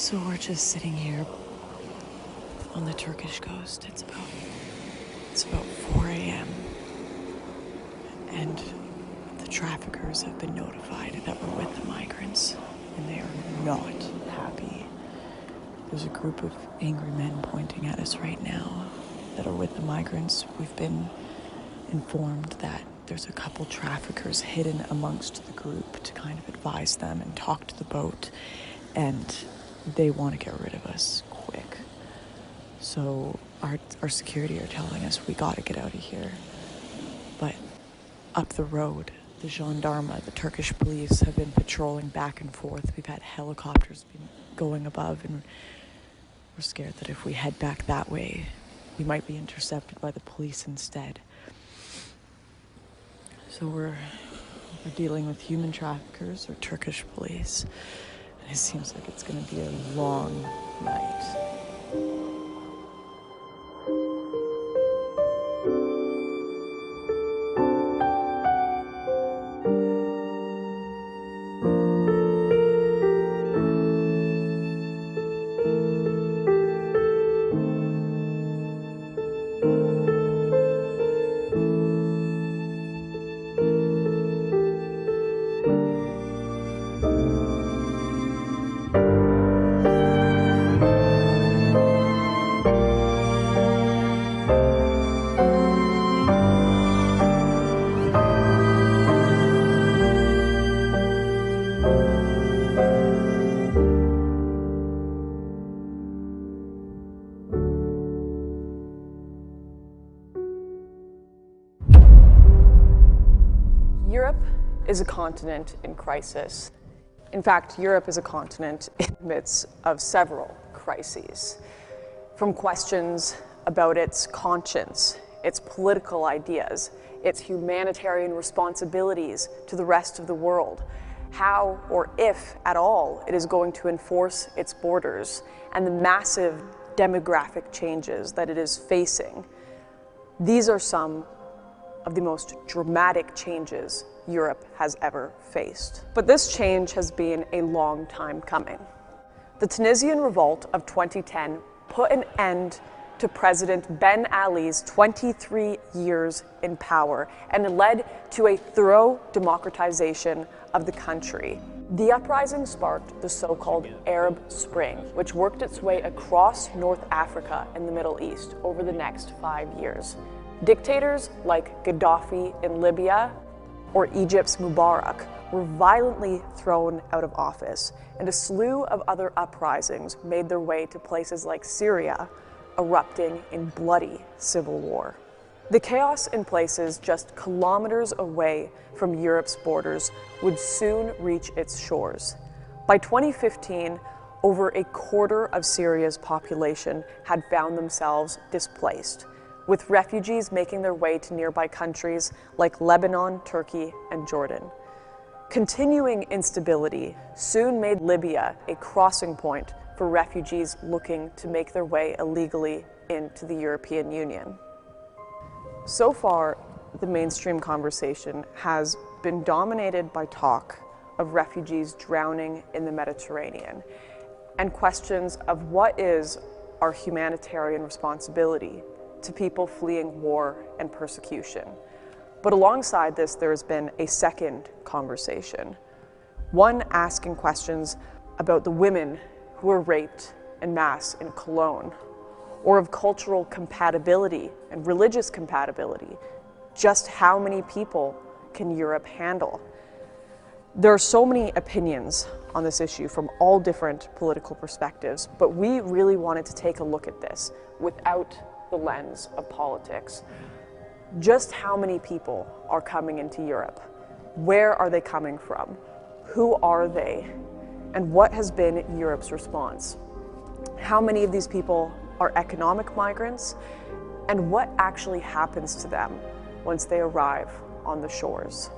So we're just sitting here on the Turkish coast. It's about 4 a.m. and the traffickers have been notified that we're with the migrants, and they are not happy. There's a group of angry men pointing at us right now that are with the migrants. We've been informed that there's a couple traffickers hidden amongst the group to kind of advise them and talk to the boat, and they want to get rid of us quick. So our security are telling us we gotta get out of here. But up the road, the gendarme, the Turkish police have been patrolling back and forth. We've had helicopters been going above, and we're scared that if we head back that way, we might be intercepted by the police instead. So we're dealing with human traffickers or Turkish police. And it seems like it's going to be a long night. Europe is a continent in crisis. In fact, Europe is a continent in the midst of several crises. From questions about its conscience, its political ideas, its humanitarian responsibilities to the rest of the world, how or if at all it is going to enforce its borders, and the massive demographic changes that it is facing. These are some of the most dramatic changes Europe has ever faced. But this change has been a long time coming. The Tunisian revolt of 2010 put an end to President Ben Ali's 23 years in power and led to a thorough democratization of the country. The uprising sparked the so-called Arab Spring, which worked its way across North Africa and the Middle East over the next 5 years. Dictators like Gaddafi in Libya or Egypt's Mubarak were violently thrown out of office, and a slew of other uprisings made their way to places like Syria, erupting in bloody civil war. The chaos in places just kilometers away from Europe's borders would soon reach its shores. By 2015, over a quarter of Syria's population had found themselves displaced, with refugees making their way to nearby countries like Lebanon, Turkey, and Jordan. Continuing instability soon made Libya a crossing point for refugees looking to make their way illegally into the European Union. So far, the mainstream conversation has been dominated by talk of refugees drowning in the Mediterranean and questions of what is our humanitarian responsibility to people fleeing war and persecution. But alongside this, there has been a second conversation, one asking questions about the women who were raped en masse in Cologne, or of cultural compatibility and religious compatibility. Just how many people can Europe handle? There are so many opinions on this issue from all different political perspectives, but we really wanted to take a look at this without the lens of politics. Just how many people are coming into Europe? Where are they coming from? Who are they? And what has been Europe's response? How many of these people are economic migrants? And what actually happens to them once they arrive on the shores?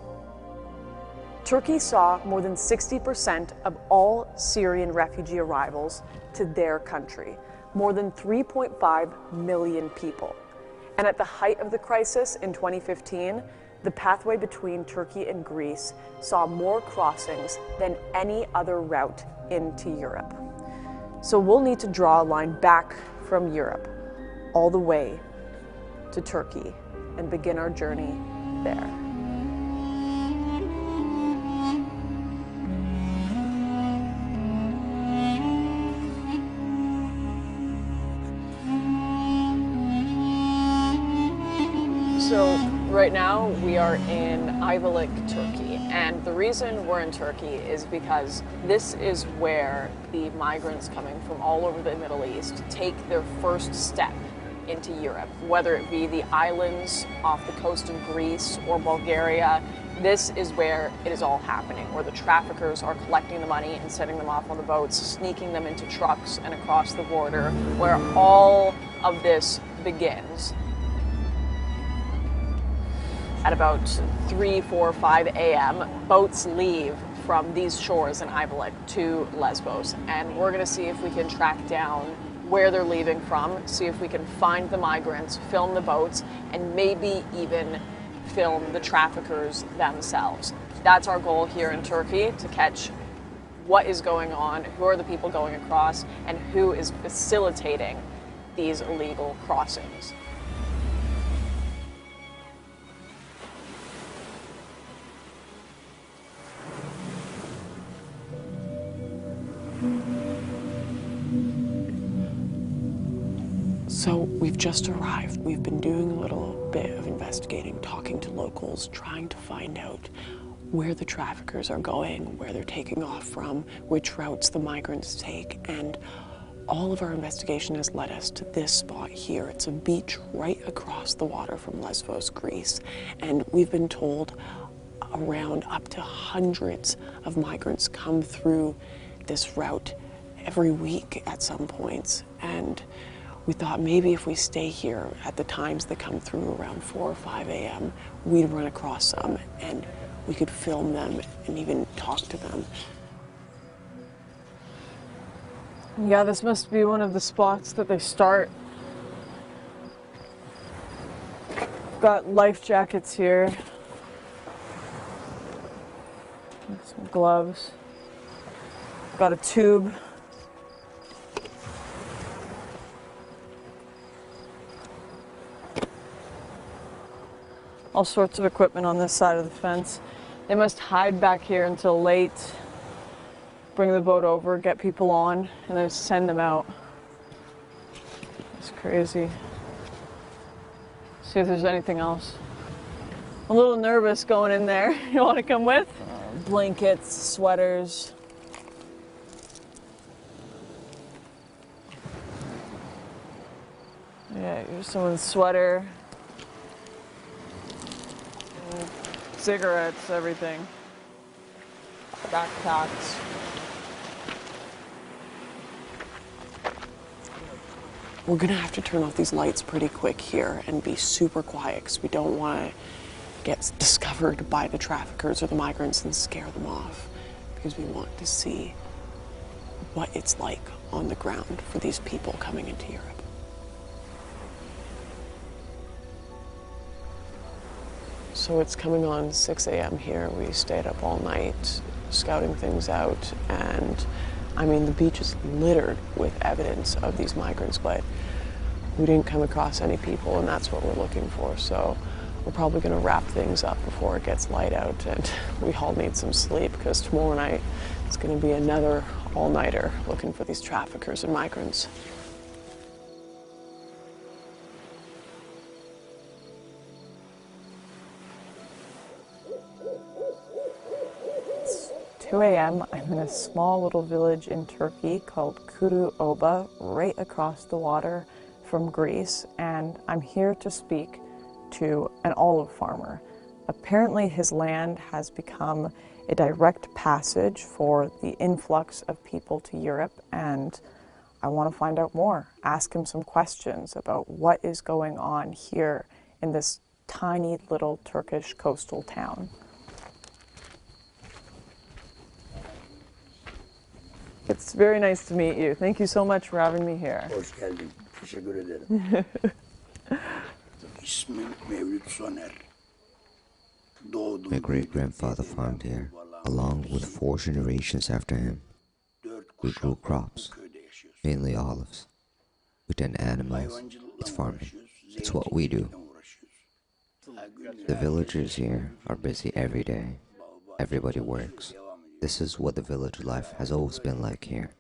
Turkey saw more than 60% of all Syrian refugee arrivals to their country, more than 3.5 million people. And at the height of the crisis in 2015, the pathway between Turkey and Greece saw more crossings than any other route into Europe. So we'll need to draw a line back from Europe all the way to Turkey and begin our journey there. So right now we are in Ayvalık, Turkey, and the reason we're in Turkey is because this is where the migrants coming from all over the Middle East take their first step into Europe, whether it be the islands off the coast of Greece or Bulgaria. This is where it is all happening, where the traffickers are collecting the money and setting them off on the boats, sneaking them into trucks and across the border, where all of this begins. At about 3, 4, 5 a.m., boats leave from these shores in Ayvalık to Lesbos, and we're gonna see if we can track down where they're leaving from, see if we can find the migrants, film the boats, and maybe even film the traffickers themselves. That's our goal here in Turkey, to catch what is going on, who are the people going across, and who is facilitating these illegal crossings. So we've just arrived. We've been doing a little bit of investigating, talking to locals, trying to find out where the traffickers are going, where they're taking off from, which routes the migrants take, and all of our investigation has led us to this spot here. It's a beach right across the water from Lesbos, Greece, and we've been told around up to hundreds of migrants come through this route every week at some points, and we thought maybe if we stay here at the times that come through around 4 or 5 a.m., we'd run across some and we could film them and even talk to them. Yeah, this must be one of the spots that they start. Got life jackets here. Some gloves. Got a tube. All sorts of equipment on this side of the fence. They must hide back here until late, bring the boat over, get people on, and then send them out. It's crazy. See if there's anything else. I'm a little nervous going in there. You want to come with? Blankets, sweaters. Yeah, here's someone's sweater. Cigarettes, everything. Backpacks. We're gonna have to turn off these lights pretty quick here and be super quiet because we don't want to get discovered by the traffickers or the migrants and scare them off, because we want to see what it's like on the ground for these people coming into Europe. So it's coming on 6 a.m. here. We stayed up all night scouting things out, and I mean, the beach is littered with evidence of these migrants, but we didn't come across any people, and that's what we're looking for. So we're probably gonna wrap things up before it gets light out, and we all need some sleep because tomorrow night it's gonna be another all-nighter looking for these traffickers and migrants. It's 2 a.m. I'm in a small little village in Turkey called Kuru Oba, right across the water from Greece, and I'm here to speak to an olive farmer. Apparently his land has become a direct passage for the influx of people to Europe, and I want to find out more, ask him some questions about what is going on here in this tiny little Turkish coastal town. It's very nice to meet you. Thank you so much for having me here. Hoş geldin. Teşekkür ederim. İsmim Mevlüt Soner. My great-grandfather farmed here, along with 4 generations after him. We grew crops. mainly olives. We tend animals, it's farming. It's what we do. The villagers here are busy every day. Everybody works. This is what the village life has always been like here.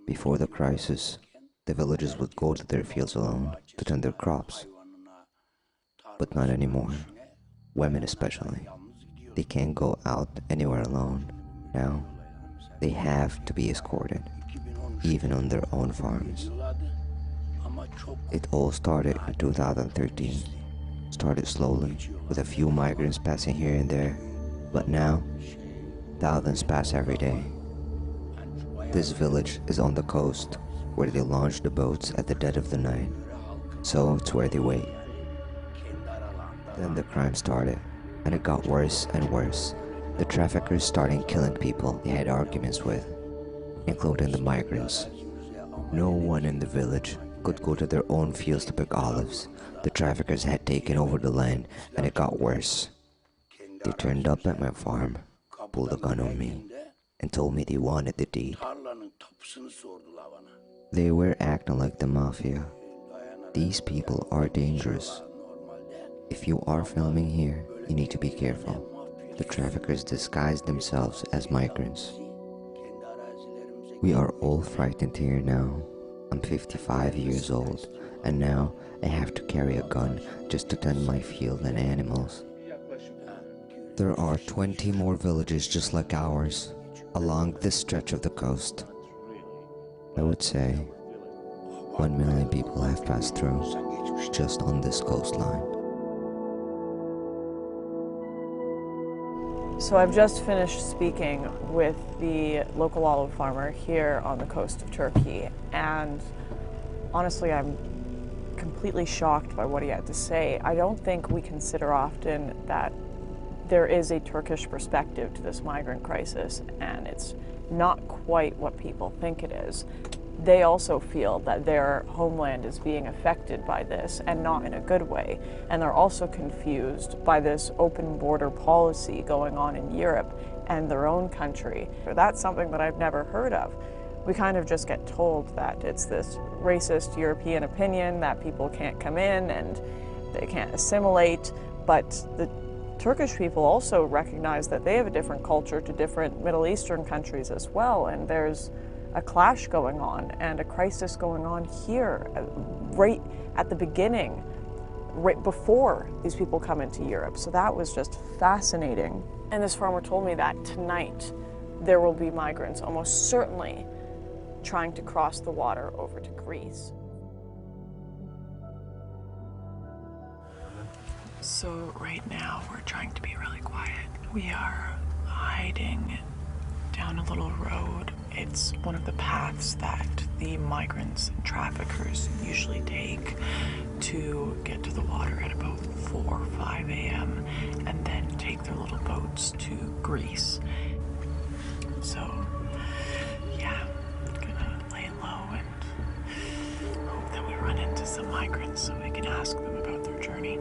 Before the crisis, the villagers would go to their fields alone to tend their crops. But not anymore. Women especially. They can't go out anywhere alone. Now, they have to be escorted, even on their own farms. It all started in 2013. Started slowly, with a few migrants passing here and there, but now, thousands pass every day. This village is on the coast, where they launch the boats at the dead of the night, so it's where they wait. Then the crime started, and it got worse and worse. The traffickers started killing people they had arguments with, including the migrants. No one in the village could go to their own fields to pick olives. The traffickers had taken over the land, and it got worse. They turned up at my farm, pulled a gun on me, and told me they wanted the deed. They were acting like the mafia. These people are dangerous. If you are filming here, you need to be careful. The traffickers disguise themselves as migrants. We are all frightened here now. I'm 55 years old, and now I have to carry a gun just to tend my field and animals. There are 20 more villages just like ours along this stretch of the coast. I would say 1 million people have passed through just on this coastline. So I've just finished speaking with the local olive farmer here on the coast of Turkey, and honestly, I'm completely shocked by what he had to say. I don't think we consider often that there is a Turkish perspective to this migrant crisis, and it's not quite what people think it is. They also feel that their homeland is being affected by this, and not in a good way. And they're also confused by this open border policy going on in Europe and their own country. That's something that I've never heard of. We kind of just get told that it's this racist European opinion that people can't come in and they can't assimilate, but the Turkish people also recognize that they have a different culture to different Middle Eastern countries as well, and there's a clash going on and a crisis going on here right at the beginning, right before these people come into Europe. So that was just fascinating. And this farmer told me that tonight there will be migrants almost certainly trying to cross the water over to Greece. So right now we're trying to be really quiet. We are hiding down a little road. It's one of the paths that the migrants and traffickers usually take to get to the water at about 4 or 5 a.m. and then take their little boats to Greece. So, yeah, I'm gonna lay low and hope that we run into some migrants so we can ask them about their journey.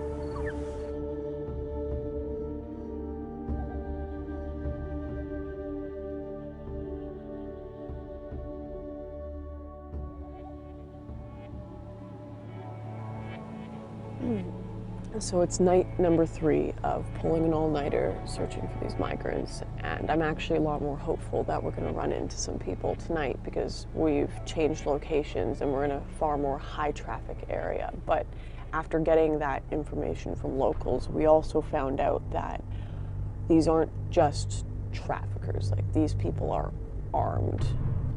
So it's night number 3 of pulling an all-nighter searching for these migrants, and I'm actually a lot more hopeful that we're going to run into some people tonight because we've changed locations and we're in a far more high-traffic area. But after getting that information from locals, we also found out that these aren't just traffickers. Like, these people are armed.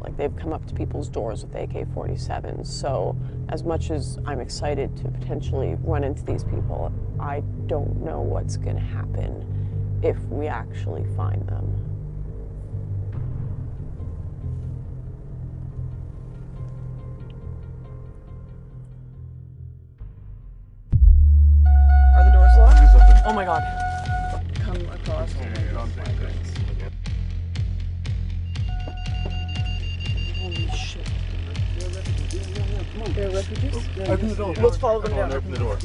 Like, they've come up to people's doors with AK-47s. So as much as I'm excited to potentially run into these people, I don't know what's going to happen if we actually find them. Are the doors locked? Oh my God. Come across. Holy shit. They're refugees? Open the door. Let's follow them down. Open the door.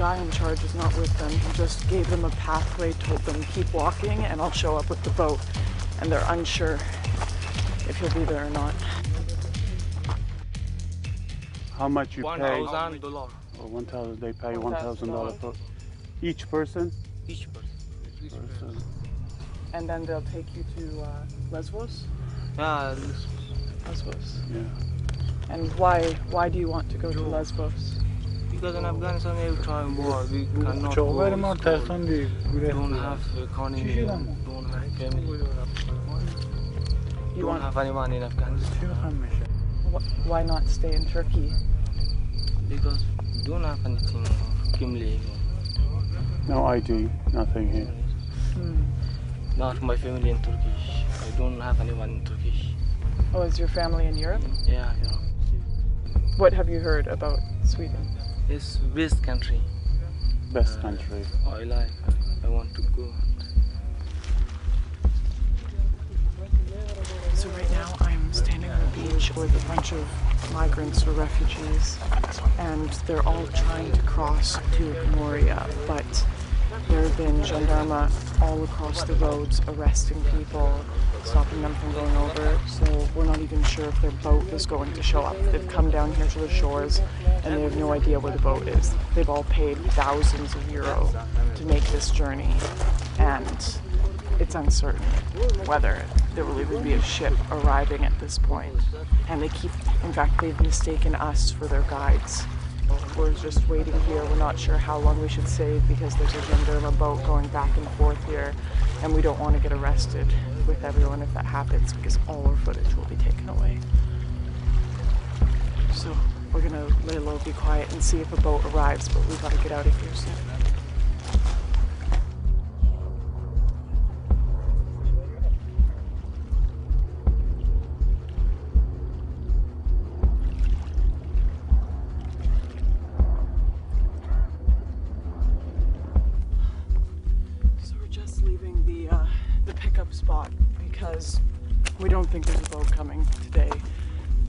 guy in charge is not with them. He just gave them a pathway, told them keep walking and I'll show up with the boat. And they're unsure if he'll be there or not. How much you pay? $1,000. Oh, 1,000. They pay $1,000 for each person. Each person. And then they'll take you to Lesbos? Yeah, Lesbos. Yeah. And why do you want to go to Lesbos? because in Afghanistan every time war we cannot go to school, don't have economy, don't have family, don't have anyone in Afghanistan. Why not stay in Turkey? Because we don't have anything, Kimli. No ID, nothing here. Not my family in Turkish. I don't have anyone in Turkish. Oh, is your family in Europe? Yeah. What have you heard about Sweden? It's best country. Best country. I like. I want to go. So right now I'm standing on the beach with a bunch of migrants or refugees, and they're all trying to cross to Moria, but there have been gendarmes all across the roads arresting people, stopping them from going over, so we're not even sure if their boat is going to show up. They've come down here to the shores and they have no idea where the boat is. They've all paid thousands of euros to make this journey, and it's uncertain whether there will even be a ship arriving at this point. And in fact, they've mistaken us for their guides. We're just waiting here. We're not sure how long we should save because there's a gendarme boat going back and forth here, and we don't want to get arrested with everyone if that happens because all our footage will be taken away. So we're gonna lay low, be quiet, and see if a boat arrives, but we gotta get out of here soon. The pickup spot because we don't think there's a boat coming today.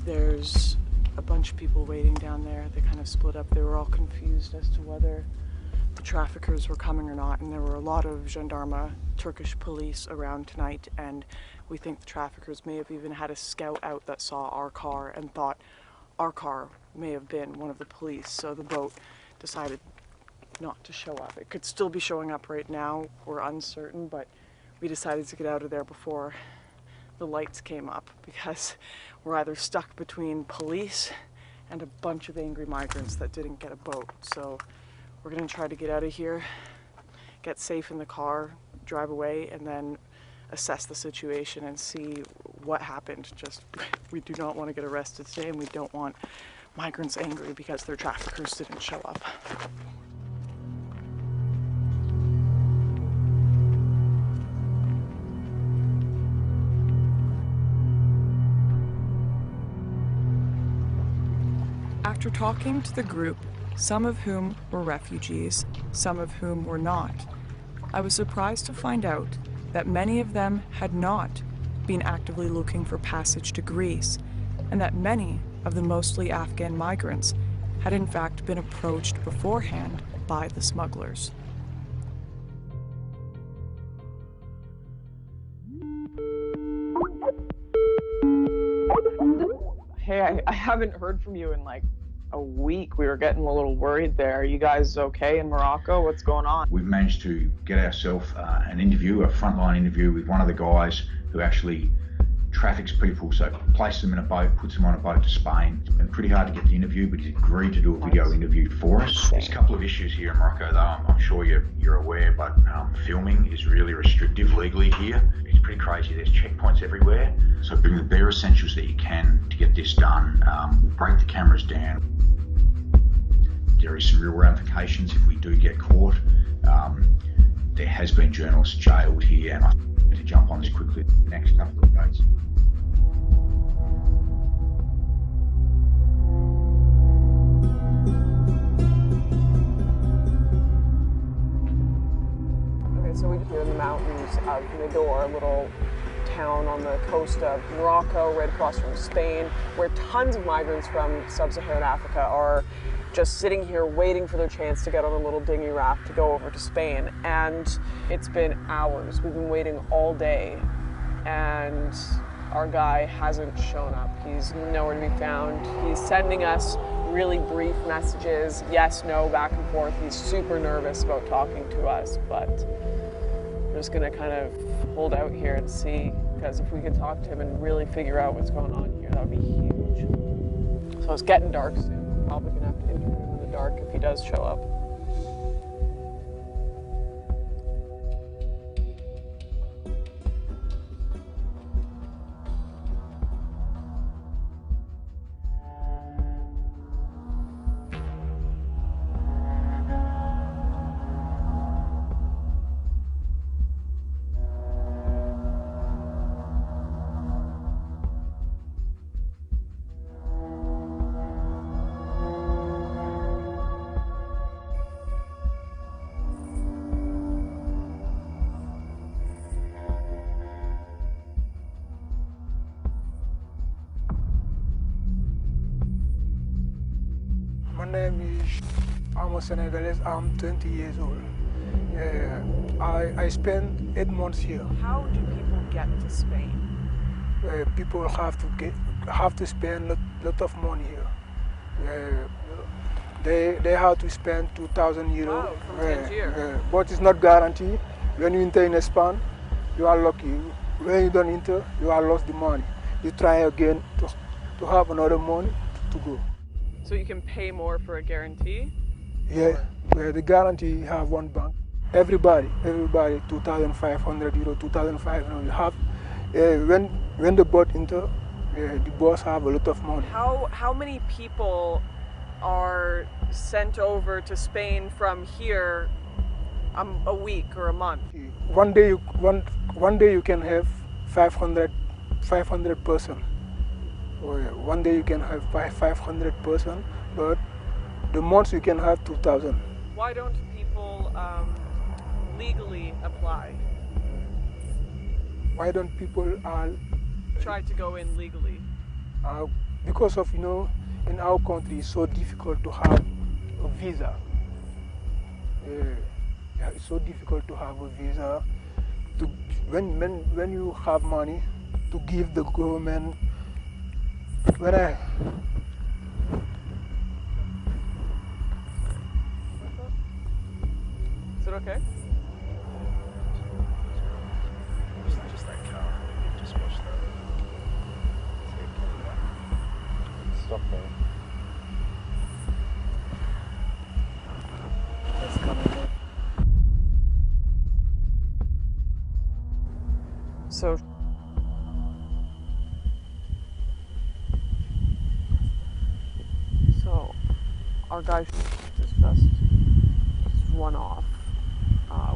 There's a bunch of people waiting down there. They kind of split up. They were all confused as to whether the traffickers were coming or not, and there were a lot of gendarme Turkish police around tonight, and we think the traffickers may have even had a scout out that saw our car and thought our car may have been one of the police, so the boat decided not to show up. It could still be showing up right now. We're uncertain, but we decided to get out of there before the lights came up because we're either stuck between police and a bunch of angry migrants that didn't get a boat. So we're gonna try to get out of here, get safe in the car, drive away, and then assess the situation and see what happened. We do not want to get arrested today, and we don't want migrants angry because their traffickers didn't show up. After talking to the group, some of whom were refugees, some of whom were not, I was surprised to find out that many of them had not been actively looking for passage to Greece, and that many of the mostly Afghan migrants had in fact been approached beforehand by the smugglers. Hey, I haven't heard from you in like a week. We were getting a little worried there. Are you guys okay in Morocco? What's going on? We've managed to get ourselves an interview, a frontline interview with one of the guys who actually traffics people, so places them in a boat, puts them on a boat to Spain. It's been pretty hard to get the interview, but he's agreed to do a video interview for us. There's a couple of issues here in Morocco, though. I'm sure you're aware, but filming is really restrictive legally here. It's pretty crazy. There's checkpoints everywhere. So bring the bare essentials that you can to get this done. Break the cameras down. There is some real ramifications if we do get caught. There has been journalists jailed here, and I need to jump on this quickly the next couple of days. Okay, so we're in the mountains of Nador, a little town on the coast of Morocco, right across from Spain, where tons of migrants from sub-Saharan Africa are just sitting here waiting for their chance to get on a little dinghy raft to go over to Spain. And it's been hours. We've been waiting all day, and our guy hasn't shown up. He's nowhere to be found. He's sending us really brief messages, yes, no, back and forth. He's super nervous about talking to us, but we're just gonna kind of hold out here and see, because if we can talk to him and really figure out what's going on here, that would be huge. So it's getting dark soon. Probably gonna have to interview him in the dark if he does show up. My name is, I'm a Senegalese, I'm 20 years old. I spent 8 months here. How do people get to Spain? People have to spend a lot of money here. They have to spend 2,000 euros. Wow, from Tangier. But it's not guaranteed. When you enter in Spain, you are lucky. When you don't enter, you are lost the money. You try again to have another money to go. So you can pay more for a guarantee? Yeah, the guarantee you have one bank. Everybody, 2,500 euro, 2,500. You have when the boat enter, the boss have a lot of money. How many people are sent over to Spain from here a week or a month? One day you can have 500 person. One day you can have 500 person, but the months you can have 2,000. Why don't people legally apply? Why don't people try to go in legally? Because of, in our country it's so difficult to have a visa. It's so difficult to have a visa. When you have money to give the government. Is it okay? Just that car. Just watch that. Stop there. It's coming in. So our guy just one off.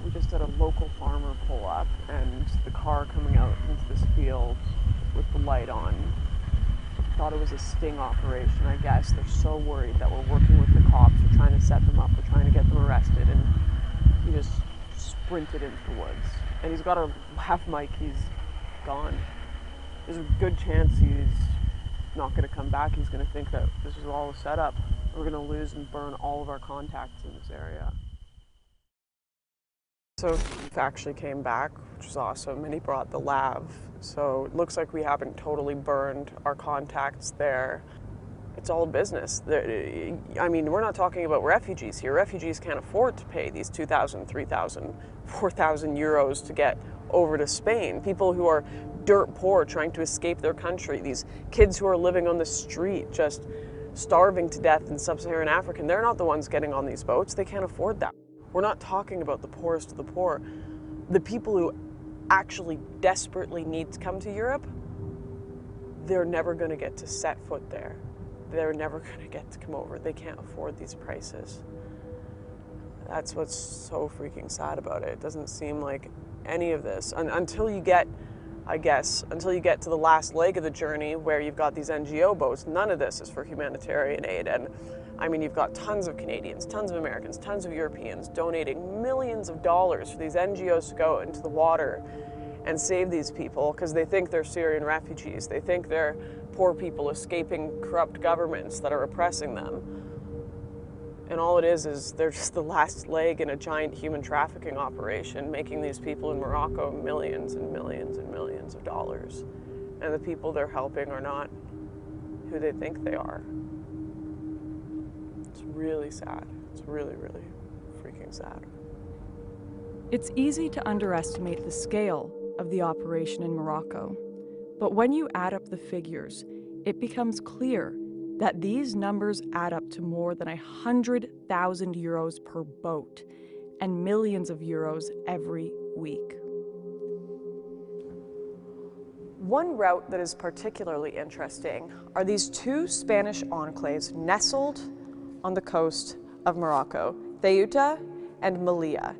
We just had a local farmer pull up, and the car coming out into this field with the light on. Thought it was a sting operation, I guess. They're so worried that we're working with the cops. We're trying to set them up. We're trying to get them arrested, and he just sprinted into the woods. And he's got a lav mic. He's gone. There's a good chance he's not going to come back. He's going to think that this is all a setup. We're going to lose and burn all of our contacts in this area. So he actually came back, which was awesome, and he brought the lav. So it looks like we haven't totally burned our contacts there. It's all business. I mean, we're not talking about refugees here. Refugees can't afford to pay these 2,000, 3,000, 4,000 euros to get over to Spain. People who are dirt poor trying to escape their country. These kids who are living on the street just starving to death in sub-Saharan Africa. They're not the ones getting on these boats. They can't afford that. We're not talking about the poorest of the poor. The people who actually desperately need to come to Europe, they're never going to get to set foot there. They're never going to get to come over. They can't afford these prices. That's what's so freaking sad about it. It doesn't seem like any of this, until you get, I guess, until you get to the last leg of the journey where you've got these NGO boats, none of this is for humanitarian aid. And I mean, you've got tons of Canadians, tons of Americans, tons of Europeans donating millions of dollars for these NGOs to go into the water and save these people because they think they're Syrian refugees. They think they're poor people escaping corrupt governments that are oppressing them. And all it is they're just the last leg in a giant human trafficking operation, making these people in Morocco millions and millions and millions of dollars. And the people they're helping are not who they think they are. It's really sad. It's really, really freaking sad. It's easy to underestimate the scale of the operation in Morocco. But when you add up the figures, it becomes clear that these numbers add up to more than 100,000 euros per boat and millions of euros every week. One route that is particularly interesting are these two Spanish enclaves nestled on the coast of Morocco, Ceuta and Melilla.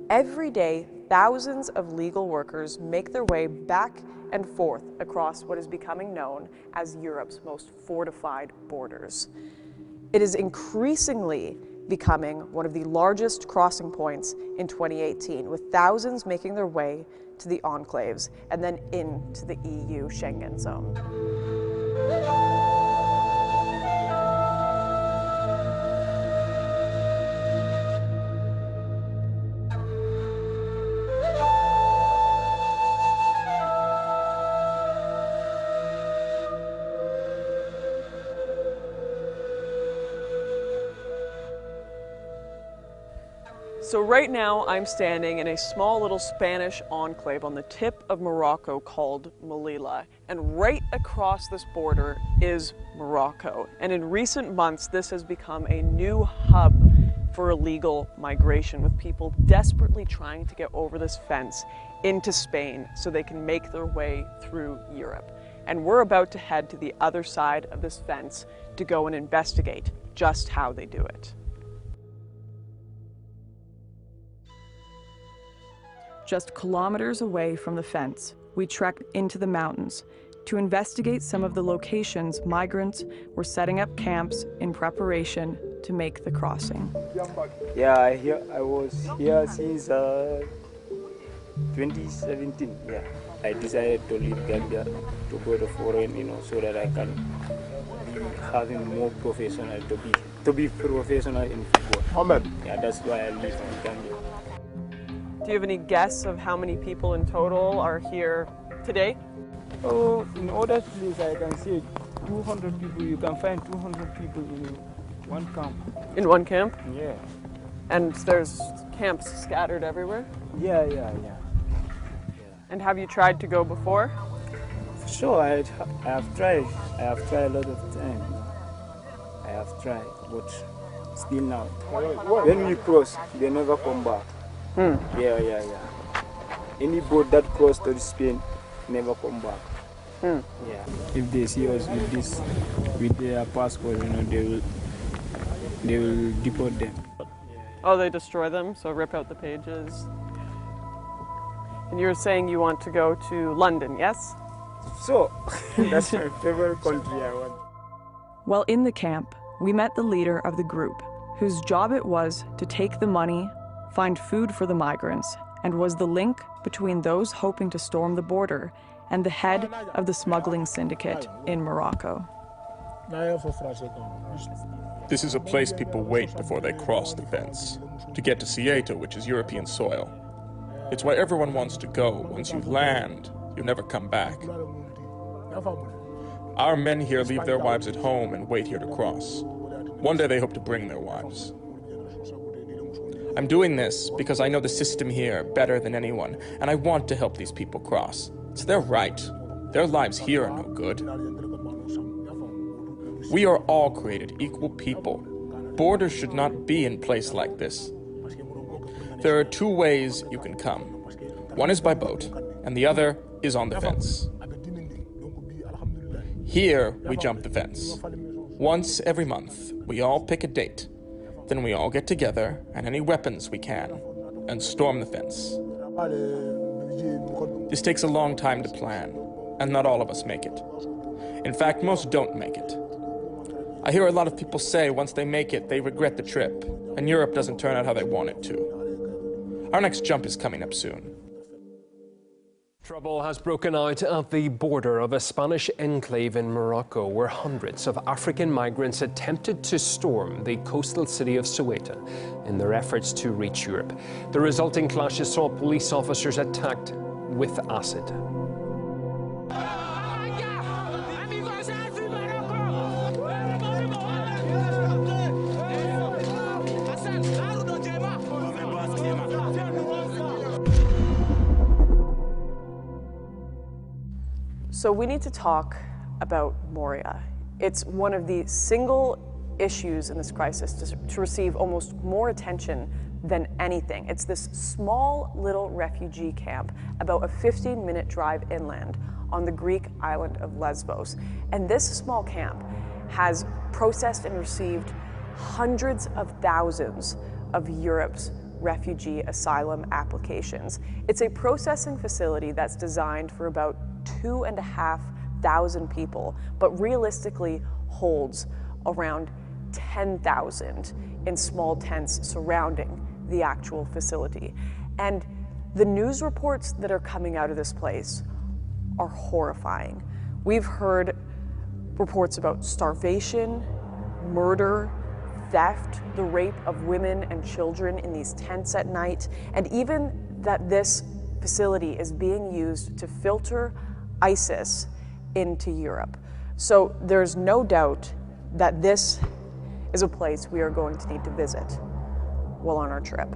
Every day, thousands of legal workers make their way back and forth across what is becoming known as Europe's most fortified borders. It is increasingly becoming one of the largest crossing points in 2018, with thousands making their way to the enclaves and then into the EU Schengen zone. So right now I'm standing in a small little Spanish enclave on the tip of Morocco called Melilla. And right across this border is Morocco. And in recent months, this has become a new hub for illegal migration, with people desperately trying to get over this fence into Spain so they can make their way through Europe. And we're about to head to the other side of this fence to go and investigate just how they do it. Just kilometers away from the fence, we trekked into the mountains to investigate some of the locations migrants were setting up camps in preparation to make the crossing. Yeah, I was here since 2017. Yeah, I decided to leave Gambia to go to foreign, so that I can having more professional to be professional in football. Amen. Yeah, that's why I leave Gambia. Do you have any guess of how many people in total are here today? Oh, in other places I can say 200 people. You can find 200 people in one camp. In one camp? Yeah. And there's camps scattered everywhere? Yeah. And have you tried to go before? Sure, I have tried. I have tried a lot of times. I have tried, but still now. When we cross, they never come back. Yeah. Any boat that cross to Spain never come back. Yeah. If they see us with their passport, they will deport them. Oh, they destroy them, so rip out the pages. And you're saying you want to go to London, yes? So, that's my favorite country I want. While in the camp, we met the leader of the group, whose job it was to take the money, find food for the migrants, and was the link between those hoping to storm the border and the head of the smuggling syndicate in Morocco. This is a place people wait before they cross the fence, to get to Ceuta, which is European soil. It's where everyone wants to go. Once you land, you never come back. Our men here leave their wives at home and wait here to cross. One day they hope to bring their wives. I'm doing this because I know the system here better than anyone, and I want to help these people cross. It's their right. Their lives here are no good. We are all created equal people. Borders should not be in place like this. There are two ways you can come. One is by boat, and the other is on the fence. Here, we jump the fence. Once every month, we all pick a date. Then we all get together, and any weapons we can, and storm the fence. This takes a long time to plan, and not all of us make it. In fact, most don't make it. I hear a lot of people say once they make it, they regret the trip, and Europe doesn't turn out how they want it to. Our next jump is coming up soon. Trouble has broken out at the border of a Spanish enclave in Morocco, where hundreds of African migrants attempted to storm the coastal city of Ceuta in their efforts to reach Europe. The resulting clashes saw police officers attacked with acid. So we need to talk about Moria. It's one of the single issues in this crisis to receive almost more attention than anything. It's this small little refugee camp about a 15-minute drive inland on the Greek island of Lesbos. And this small camp has processed and received hundreds of thousands of Europe's refugee asylum applications. It's a processing facility that's designed for about 2,500 people, but realistically holds around 10,000 in small tents surrounding the actual facility. And the news reports that are coming out of this place are horrifying. We've heard reports about starvation, murder, theft, the rape of women and children in these tents at night, and even that this facility is being used to filter ISIS into Europe. So there's no doubt that this is a place we are going to need to visit while on our trip.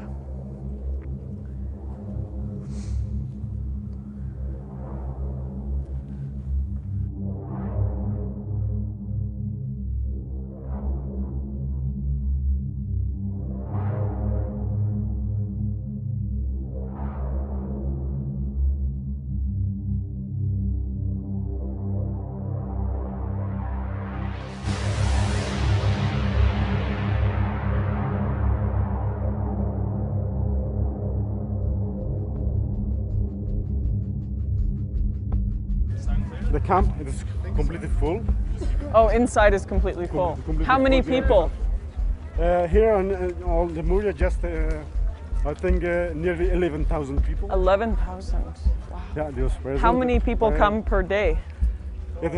The camp is completely full. Oh, inside is completely full. How many people? Here on all the Moria, just I think nearly 11,000 people. 11,000. Wow. Yeah, they was present. How many people come per day? It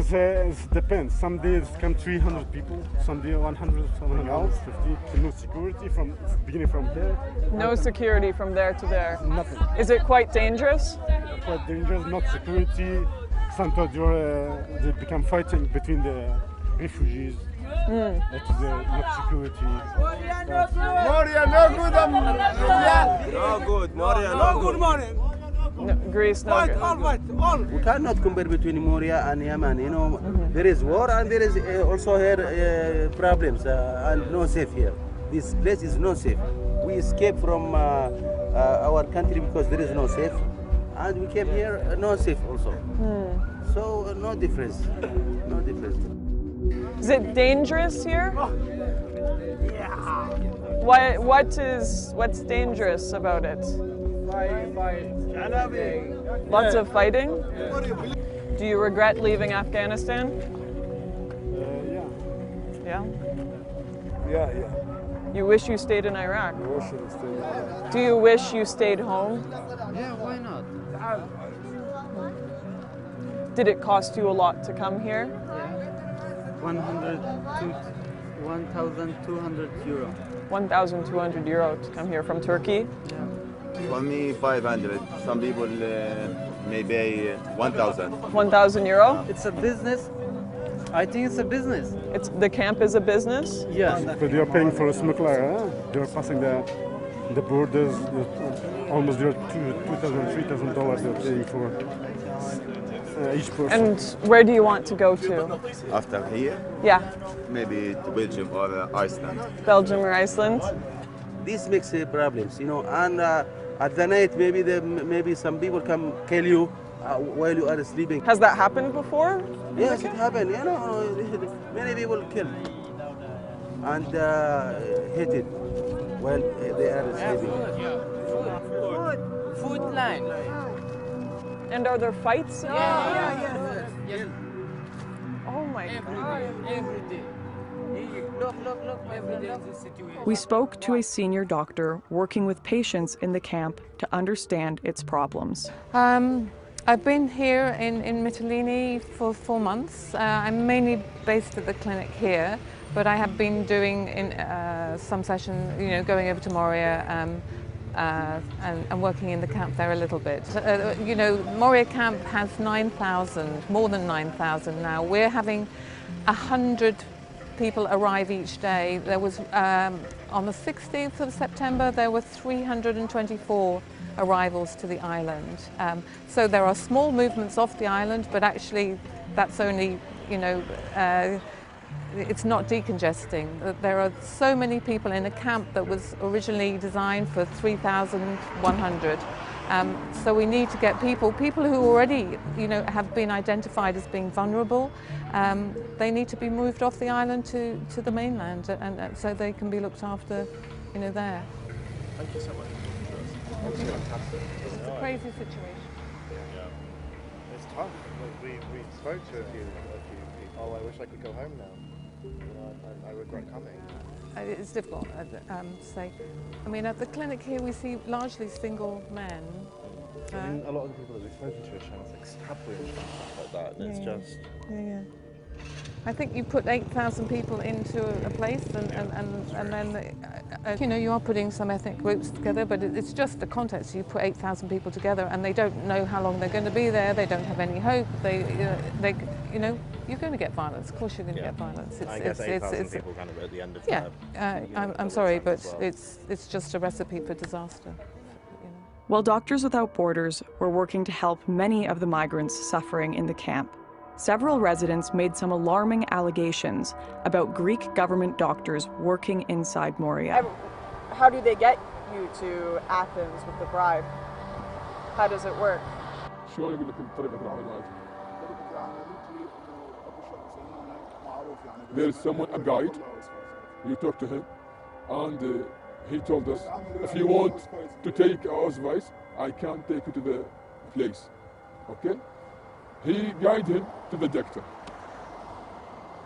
depends. Some days come 300 people, some days 100, someone else, 50. No security from beginning from here. No security from there to there. Nothing. Is it quite dangerous? Quite dangerous. Not security. Sometimes they become fighting between the refugees. Not security. Moria, no good. No good. Moria, no good. No, Greece, no good. We cannot compare between Moria and Yemen. You know, there is war and there is also here problems and no safe here. This place is not safe. We escaped from our country because there is no safe, and we came here no safe also. So no difference. No difference. Is it dangerous here? Yeah. What's dangerous about it? Lots of fighting? Do you regret leaving Afghanistan? Yeah. Yeah? Yeah. You wish you stayed in Iraq? I wish I stayed in Iraq. Do you wish you stayed home? Yeah, why not? Did it cost you a lot to come here? Yeah. 1,200 euro. 1,200 euro to come here from Turkey? Yeah. For me, 500. Some people maybe 1,000. 1,000 euro? It's a business. I think it's a business. The camp is a business? Yes. But they are paying for a smuggler. They are passing the borders. Almost $2,000, $3,000 they're paying for each person. And where do you want to go to? After here? Yeah. Maybe to Belgium or Iceland. Belgium or Iceland? This makes problems, you know, and at the night maybe some people come kill you while you are sleeping. Has that happened before? Yes, it happened. You know, many people killed and hated while they are sleeping. Food line. And are there fights? Yeah. Oh my God. Every day. Look, every day this situation. We spoke to a senior doctor working with patients in the camp to understand its problems. I've been here in Mytilene for 4 months. I'm mainly based at the clinic here, but I have been doing some sessions, going over to Moria and working in the camp there a little bit. Moria camp has 9,000, more than 9,000 now. We're having 100 people arrive each day. There was, on the 16th of September, there were 324 arrivals to the island. So there are small movements off the island, but actually that's only, it's not decongesting. There are so many people in a camp that was originally designed for 3,100. So we need to get people who already, have been identified as being vulnerable. They need to be moved off the island to the mainland, and so they can be looked after, there. Thank you so much. It's a crazy situation. Yeah. It's tough. We spoke to a few people. Oh, I wish I could go home now. I regret coming. It's difficult to say. I mean, at the clinic here we see largely single men. I mean, a lot of the people that we've spoken to are trying to establish and stuff like that, and it's just... Yeah. I think you put 8,000 people into a place and then, you are putting some ethnic groups together, but it's just the context. You put 8,000 people together and they don't know how long they're going to be there, they don't have any hope, you're going to get violence. Of course you're going to get violence. I guess 8,000 people kind of at the end of I'm sorry, but it's just a recipe for disaster. While Doctors Without Borders were working to help many of the migrants suffering in the camp, several residents made some alarming allegations about Greek government doctors working inside Moria. How do they get you to Athens with the bribe? How does it work? There is someone, a guide, you talk to him, and he told us, if you want to take our advice, I can't take you to the place, okay? He guided him to the doctor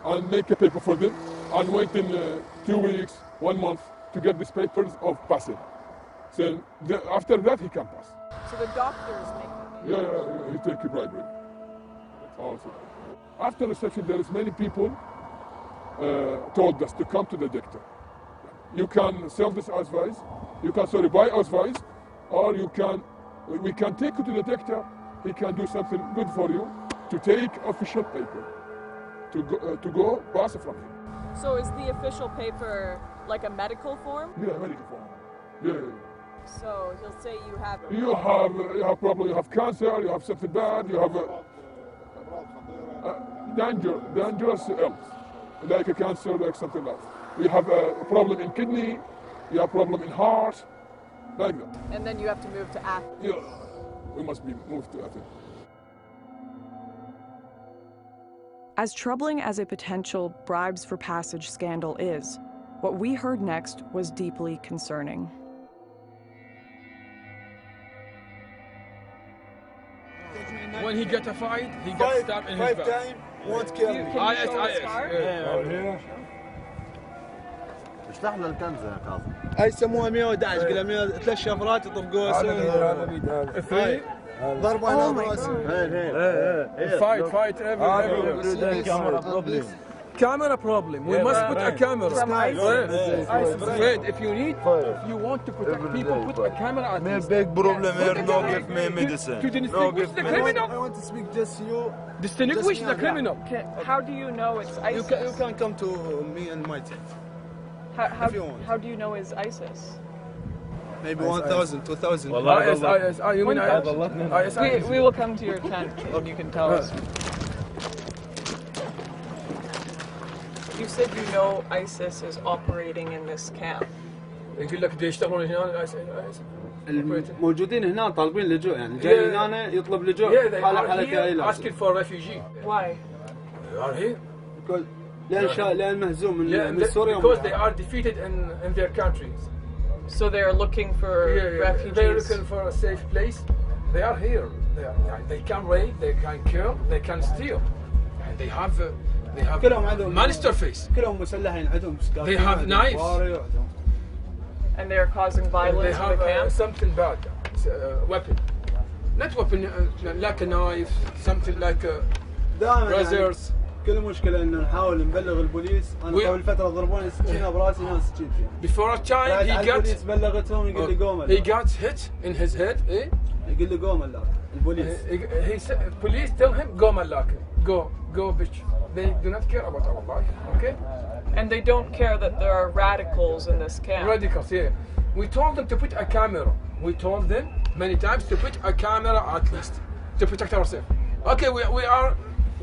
and make a paper for them and wait in 2 weeks, 1 month to get these papers of passing. So after that he can pass. So the doctors make them? Yeah, he take a bribery. Also. After reception there is many people told us to come to the doctor. You can sell this advice, you can buy advice, or we can take you to the doctor. He can do something good for you to take official paper, to go pass from him. So is the official paper like a medical form? Yeah, medical form. Yeah. So he'll say you have... You have problem, you have cancer, you have something bad, you have dangerous illness, like a cancer, like something else. You have a problem in kidney, you have a problem in heart, like that. And then you have to move to Athens. Yeah. We must be moved to Athens. As troubling as a potential bribes for passage scandal is, what we heard next was deeply concerning. When he gets a fight, he gets stabbed in his back. 5 times, won't kill me. IS. اشرح له الكنزه يا كاظم. هاي يسموها 111 كذا 3 شفرات يطبقوها سوي. ضربه على راسه. Fight every camera problem. We must put a camera. Fred, if you want to protect people, put a camera at least. Big problem here, no give me medicine. To distinguish the criminal. I want to speak just you. Distinguish the criminal. How do you know it's ISIS? You can come to me and my team. How do you know it's ISIS? Maybe 1,000, 2,000. IS. You mean IS? We will come to your tent and you can tell us. You said you know ISIS is operating in this camp. يقول لك يشتغلون هنا الموجودين هنا طالبين لجوء يعني جاي هنا يطلب لجوء حالة كائلة. Asking for refugee. Why? They are here. Because لأن مهزوم من سوريا. Because they are defeated in their countries. So they are looking for refugees. They're looking for a safe place. They are here. They can raid, they can kill, they can steal. And they have monster face. كلهم مسلحين عندهم. They have knives. And they are causing violence in the camp. Something bad, weapon. not weapon, like a knife, something like a razors. كل مشكلة إنه نحاول نبلغ البوليس. أنا قبل فترة ضربوني سكينة براسي هنا سكين فيها. Before a time البوليس بلغتهم يقول لي قوم. He got hit in his head. Eh? يقول لي قوم اللاك. البوليس. He said, police tell him قوم اللاك. Go bitch. They do not care about our life. Okay? And they don't care that there are radicals in this camp. Radicals, yeah. We told them to put a camera. We told them many times to put a camera at least to protect ourselves. Okay,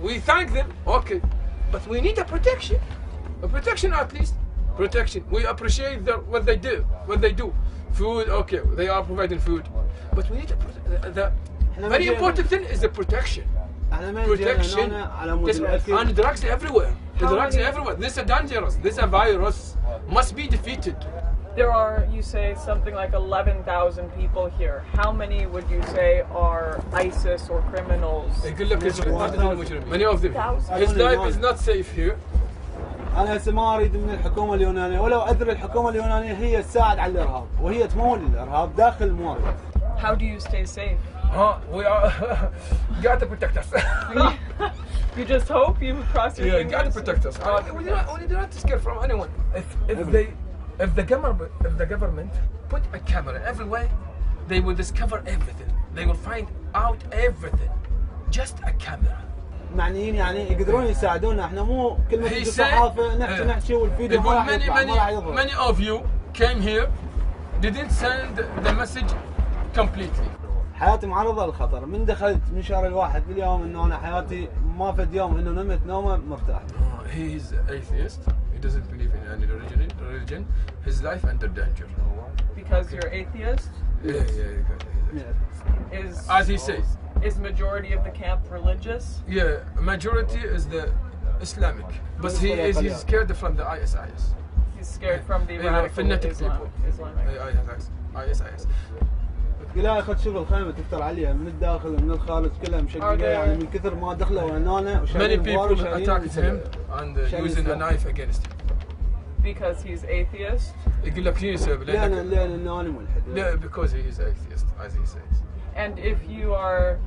we thank them. Okay, but we need a protection at least. Protection. We appreciate what they do. Food, okay, they are providing food, but we need the very important thing is the protection. Protection. And drugs everywhere. Drugs everywhere. This is dangerous. This is a virus. Must be defeated. There are, you say, something like 11,000 people here. How many would you say are ISIS or criminals? Many of them. His life is not safe here. أنا هسه ما أريد من الحكومة اليونانية ولو أدري الحكومة اليونانية هي تساعد على الإرهاب وهي تمول الإرهاب داخل الموارد. How do you stay safe? We are got to protect us. You just hope, you cross your fingers? Yeah, got to protect us. We do not scare from anyone. If the government put a camera everywhere, they will discover everything. They will find out everything. Just a camera. معنيين يعني يقدرون يساعدونا احنا مو كل ما تجي الصحافة نحكي والفيديو ما راح يطلع ما راح يظهر. Many of you came here, didn't send the message completely. حياتي معرضة للخطر. من دخلت من شهر الواحد اليوم انه انا حياتي ما فد يوم انه نمت نومه مرتاح. He is atheist. He doesn't believe in any religion. His life under danger. Because you're atheist? Yeah. As he says. Is majority of the camp religious? Yeah, majority is the Islamic, but he's scared from the ISIS. He's scared from the radical fanatic Islamic. ISIS. لا أخذ شغل خيمة تفتر عليها من الداخل ومن الخارج كلها مشققة يعني من كثر ما دخلوا هنا. Many people attacked him and using a knife against him. Because he's atheist? يقول لك شنو السبب؟ لأنه أنا ملحد. لا, because he is atheist, as he says. And if you are,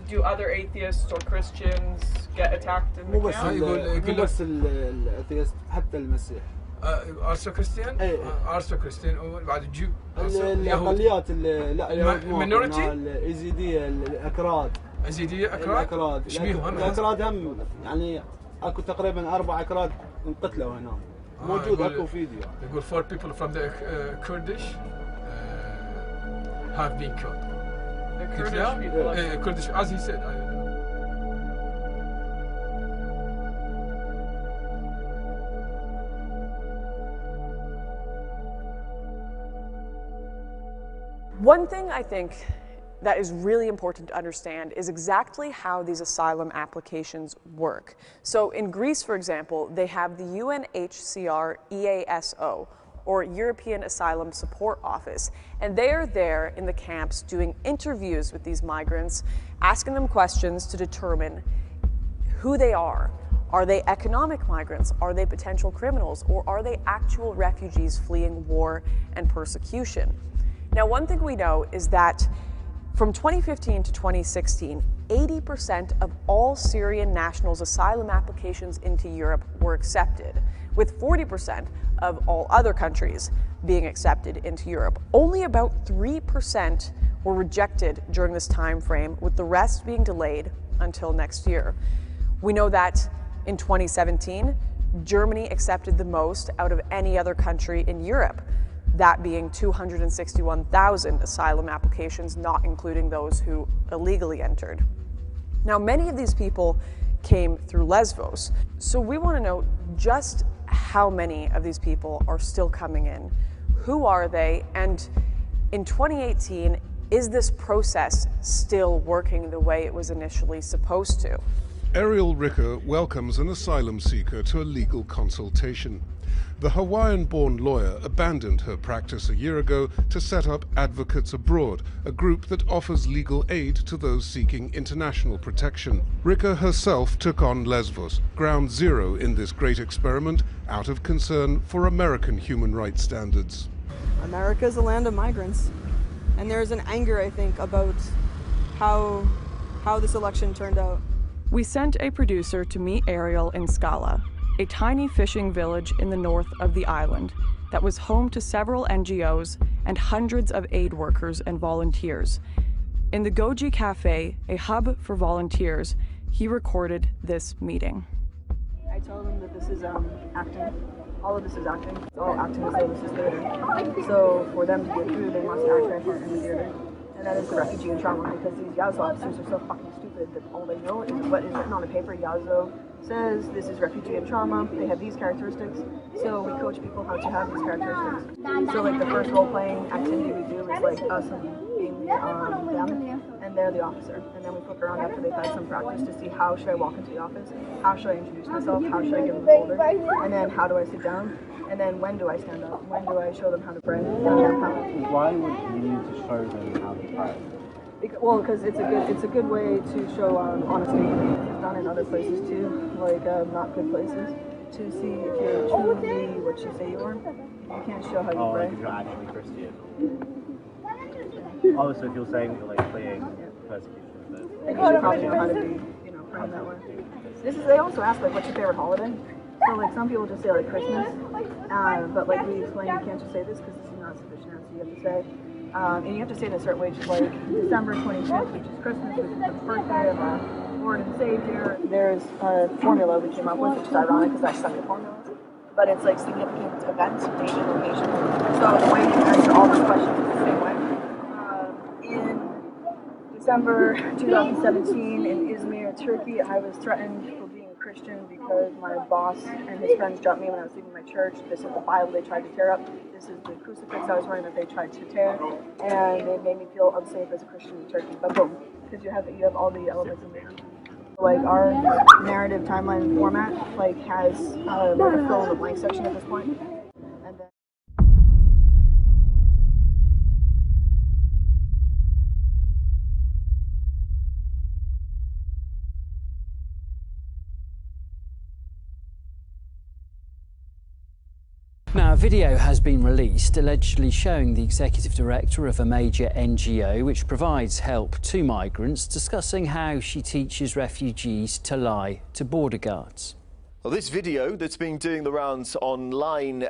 do other atheists or Christians get attacked in the camp? مو بس الأثيست حتى المسيح. also Christian? also Christian وبعد الجيو. الأقليات لا minority? الإيزيدية الأكراد. إيزيدية أكراد؟ إيش بيهم؟ الأكراد هم يعني أكو تقريبا 4 أكراد انقتلوا هنا. موجود أكو فيديو. يقول 4 people from the Kurdish have been killed. The Kurdish people? Kurdish, as he said. One thing I think that is really important to understand is exactly how these asylum applications work. So in Greece, for example, they have the UNHCR EASO, or European Asylum Support Office, and they are there in the camps doing interviews with these migrants, asking them questions to determine who they are. Are they economic migrants? Are they potential criminals? Or are they actual refugees fleeing war and persecution? Now, one thing we know is that from 2015 to 2016, 80% of all Syrian nationals' asylum applications into Europe were accepted, with 40% of all other countries being accepted into Europe. Only about 3% were rejected during this time frame, with the rest being delayed until next year. We know that in 2017, Germany accepted the most out of any other country in Europe, that being 261,000 asylum applications, not including those who illegally entered. Now, many of these people came through Lesvos, so we want to know just how many of these people are still coming in, who are they, and in 2018, is this process still working the way it was initially supposed to? Ariel Ricker welcomes an asylum seeker to a legal consultation. The Hawaiian-born lawyer abandoned her practice a year ago to set up Advocates Abroad, a group that offers legal aid to those seeking international protection. Ricker herself took on Lesvos, ground zero in this great experiment, out of concern for American human rights standards. America is a land of migrants, and there's an anger, I think, about how this election turned out. We sent a producer to meet Ariel in Scala, a tiny fishing village in the north of the island that was home to several NGOs and hundreds of aid workers and volunteers. In the Goji Cafe, a hub for volunteers, he recorded this meeting. I tell them that this is acting. All of this is acting. It's all acting as though this is theater. So for them to get through, they must act their part in the theater. And that is the refugee and trauma, because these Yazo officers are so fucking stupid that all they know is what is written on a paper. Yazo says this is refugee and trauma. They have these characteristics. So we coach people how to have these characteristics. So like the first role-playing activity we do is like us being them, and they're the officer. And then we flip around after they've had some practice to see how should I walk into the office, how should I introduce myself, how should I give them the folder, and then how do I sit down, and then when do I stand up, when do I show them how to pray. Why would you need to show them how to pray? Well, because it's a good way to show honesty. It's done in other places too, like not good places, to see if you're truly what you say you are. You can't show how you pray. Like if you're actually Christian. Oh, so if you're saying that you're like fleeing persecution, then you should probably know how to be, praying that way. They also ask like, what's your favorite holiday? So like some people just say like Christmas, but like we explain, you can't just say this because this is not sufficient answer. You have to say, and you have to say it in a certain way, just like December 25th, which is Christmas, which is the birthday of our Lord and Savior. There's a formula we came up with, which is ironic because I stuck with formulas. But it's like significant events, date, and location. So the way you answer all these questions is the same way. In December 2017 in Izmir, Turkey, I was threatened for being a Christian because my boss and his friends jumped me when I was leaving my church. This is the Bible they tried to tear up. This is the crucifix I was wearing that they tried to tear. And it made me feel unsafe as a Christian in Turkey. But boom, because you have all the elements in there. Like our narrative timeline format has a fill in the blank section at this point. And then Now, a video has been released allegedly showing the executive director of a major NGO which provides help to migrants discussing how she teaches refugees to lie to border guards. Well, this video that's been doing the rounds online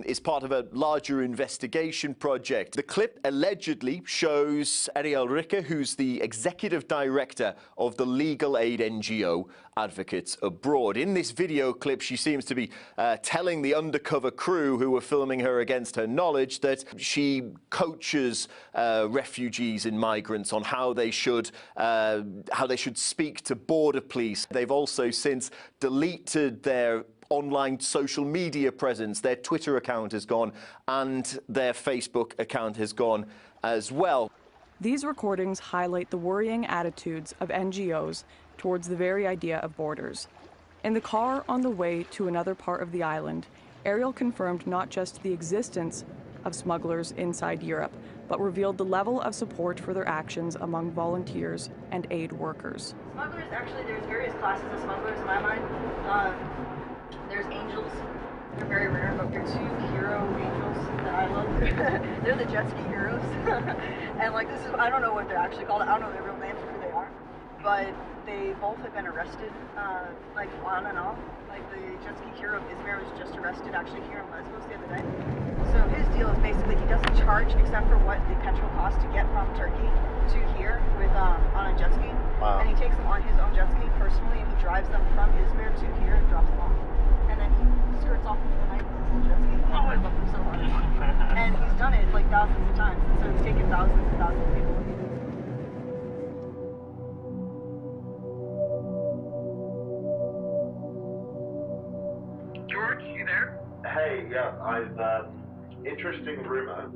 is part of a larger investigation project. The clip allegedly shows Ariel Ricker, who's the executive director of the legal aid NGO Advocates Abroad. In this video clip, she seems to be telling the undercover crew who were filming her against her knowledge that she coaches refugees and migrants on how they should speak to border police. They've also since deleted their online social media presence. Their Twitter account has gone and their Facebook account has gone as well. These recordings highlight the worrying attitudes of NGOs towards the very idea of borders. In the car on the way to another part of the island, Ariel confirmed not just the existence of smugglers inside Europe, but revealed the level of support for their actions among volunteers and aid workers. smugglers, actually, there's various classes of smugglers in my mind. There's angels. They're very rare, but they're two hero angels that I love. They're the jet ski heroes. And like I don't know what they're actually called. I don't know their real names or who they are. But they both have been arrested, like on and off. Like the jet ski hero of Izmir was just arrested actually here in Lesbos the other day. So his deal is basically he doesn't charge except for what the petrol costs to get from Turkey to here with on a jet ski. Wow. And he takes them on his own jet ski personally, and he drives them from Izmir to here and drops them off. And then he skirts off into the night with his little jet ski. Oh, I love him so much. And he's done it like thousands of times, and so it's taken thousands and thousands of people. George, you there? Hey, yeah, interesting rumor.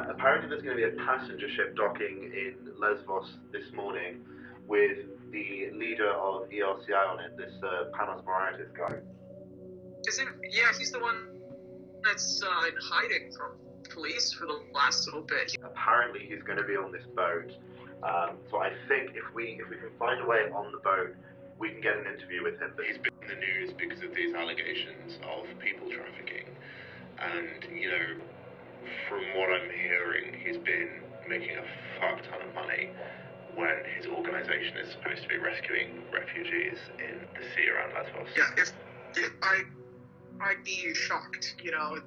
Apparently there's going to be a passenger ship docking in Lesbos this morning with the leader of ERCI on it, this Panos Moraitis guy. Yeah, he's the one that's in hiding from police for the last little bit. Apparently he's going to be on this boat. So I think if we can find a way on the boat, we can get an interview with him. But he's been in the news because of these allegations of people trafficking. And, from what I'm hearing, he's been making a fuck ton of money when his organisation is supposed to be rescuing refugees in the sea around Lesbos? Yeah, if I'd be shocked. You know,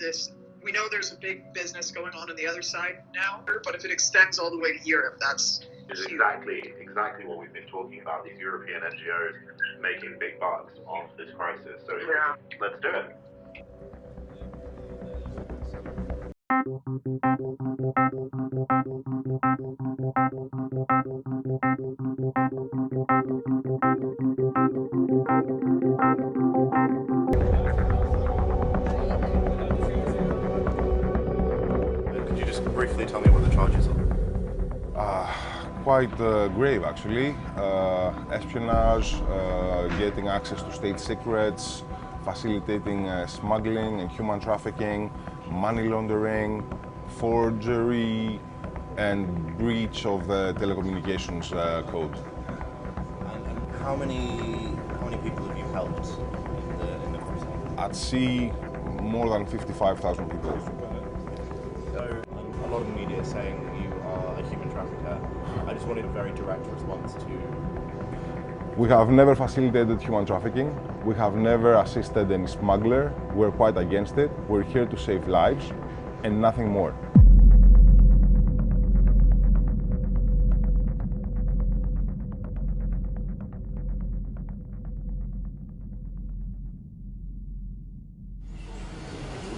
we know there's a big business going on the other side now, but if it extends all the way to Europe, that's It's exactly what we've been talking about, these European NGOs making big bucks off this crisis. So let's do it. Could you just briefly tell me what the charges are? Quite grave, actually. Espionage, getting access to state secrets, facilitating smuggling and human trafficking, money laundering, forgery, and breach of the telecommunications code. And how many people have you helped in the prison? At sea, more than 55,000 people. So, a lot of the media is saying you are a human trafficker. I just wanted a very direct response to... We have never facilitated human trafficking. We have never assisted any smuggler. We're quite against it. We're here to save lives and nothing more.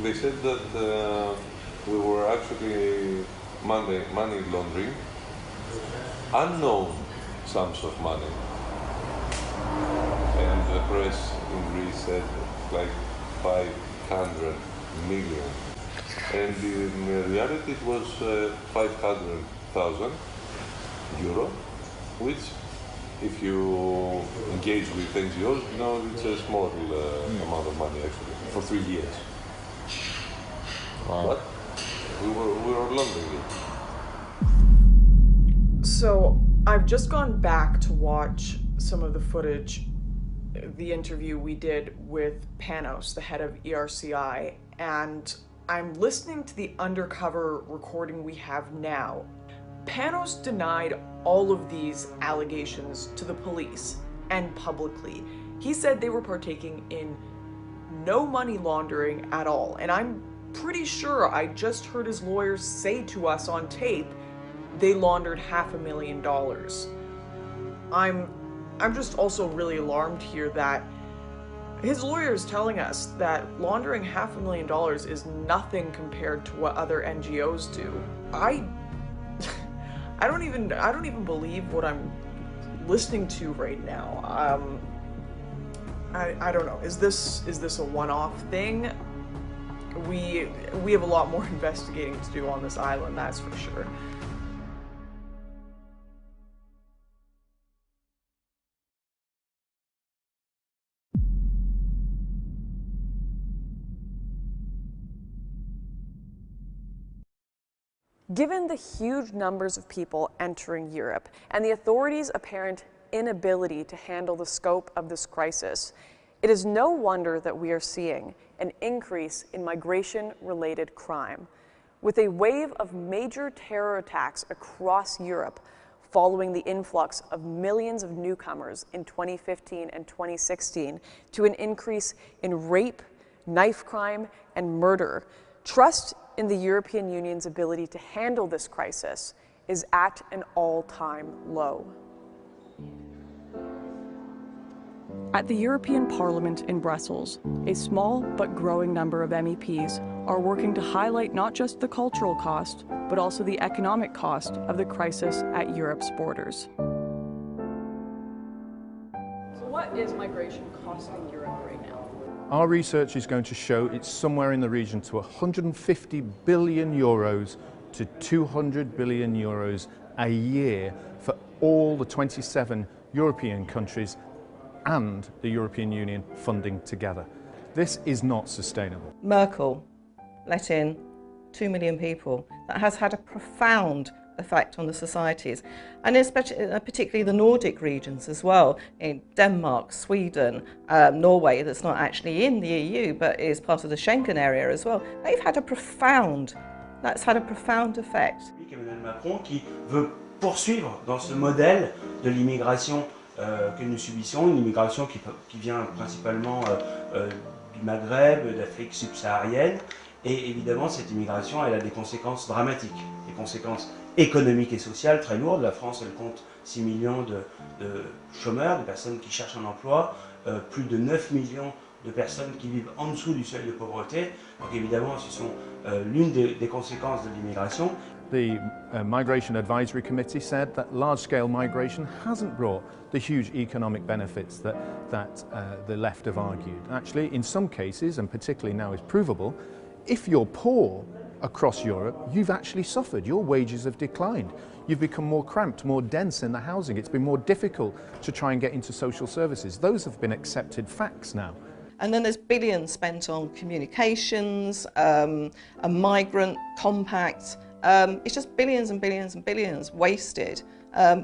They said that we were actually money laundering, unknown sums of money. And the press in Greece said like 500 million. And in reality it was 500,000 euro, which if you engage with NGOs, you know, it's a small amount of money actually, for 3 years. Wow. But we were laundering it. So I've just gone back to watch some of the footage, the interview we did with Panos, the head of ERCI, and I'm listening to the undercover recording we have now. Panos denied all of these allegations to the police and publicly. He said they were partaking in no money laundering at all, and I'm pretty sure I just heard his lawyers say to us on tape they laundered $500,000. I'm just also really alarmed here that his lawyer is telling us that laundering $500,000 is nothing compared to what other NGOs do. I don't even believe what I'm listening to right now. I don't know. Is this a one-off thing? We have a lot more investigating to do on this island, that's for sure. Given the huge numbers of people entering Europe and the authorities' apparent inability to handle the scope of this crisis, it is no wonder that we are seeing an increase in migration-related crime, with a wave of major terror attacks across Europe following the influx of millions of newcomers in 2015 and 2016 to an increase in rape, knife crime, and murder. Trust in the European Union's ability to handle this crisis is at an all-time low. At the European Parliament in Brussels, a small but growing number of MEPs are working to highlight not just the cultural cost, but also the economic cost of the crisis at Europe's borders. So what is migration costing Europe right now? Our research is going to show it's somewhere in the region to 150 billion euros to 200 billion euros a year for all the 27 European countries and the European Union funding together. This is not sustainable. Merkel let in 2 million people. That has had a profound effect on the societies, and especially, particularly the Nordic regions as well, in Denmark, Sweden, Norway, that's not actually in the EU but is part of the Schengen area as well. That's had a profound effect. Emmanuel Macron qui veut poursuivre dans ce modèle de l'immigration que nous subissons, une immigration qui vient principalement du Maghreb, d'Afrique subsaharienne. Et évidemment, cette immigration, elle a des conséquences dramatiques, des conséquences économiques et sociales très lourdes. La France, elle compte 6 millions de chômeurs, de personnes qui cherchent un emploi, plus de 9 millions de personnes qui vivent en dessous du seuil de pauvreté. Donc évidemment, ce sont l'une des conséquences de l'immigration. The Migration Advisory Committee said that large-scale migration hasn't brought the huge economic benefits that the left have argued. Actually, in some cases, and particularly now is provable, if you're poor across Europe, you've actually suffered. Your wages have declined. You've become more cramped, more dense in the housing. It's been more difficult to try and get into social services. Those have been accepted facts now. And then there's billions spent on communications, a migrant compact. It's just billions and billions and billions wasted,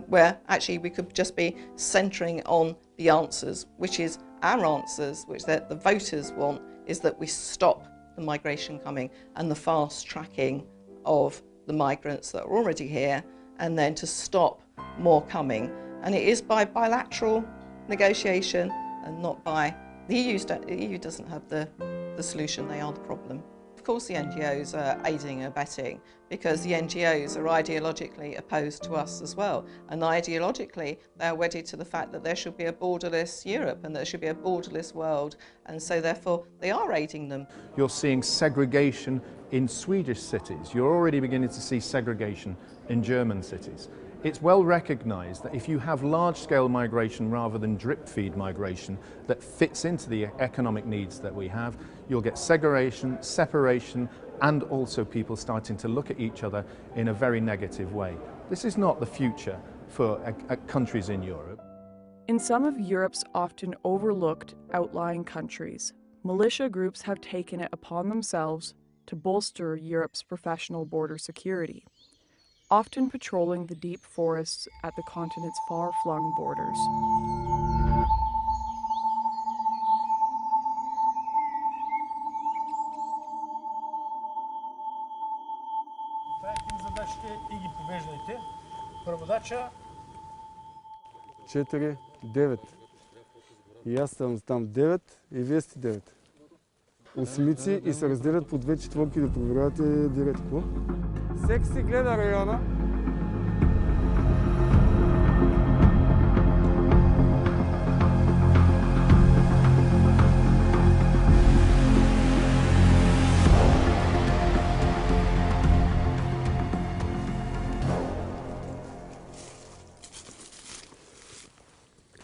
where actually we could just be centering on the answers, which is our answers, which the voters want, is that we stop the migration coming and the fast tracking of the migrants that are already here, and then to stop more coming. And it is by bilateral negotiation and not by the EU. The EU doesn't have the solution, they are the problem. Of course the NGOs are aiding and abetting, because the NGOs are ideologically opposed to us as well, and ideologically they're wedded to the fact that there should be a borderless Europe and there should be a borderless world, and so therefore they are aiding them. You're seeing segregation in Swedish cities. You're already beginning to see segregation in German cities. It's well recognised that if you have large-scale migration rather than drip-feed migration that fits into the economic needs that we have, you'll get segregation, separation, and also people starting to look at each other in a very negative way. This is not the future for countries in Europe. In some of Europe's often overlooked outlying countries, militia groups have taken it upon themselves to bolster Europe's professional border security, often patrolling the deep forests at the continent's far-flung borders. Преводача 4, 9. И аз съм там 9 и вие сте 9. Осмици и се разделят по 2 четворки да проверявате директно. Всеки си гледа района.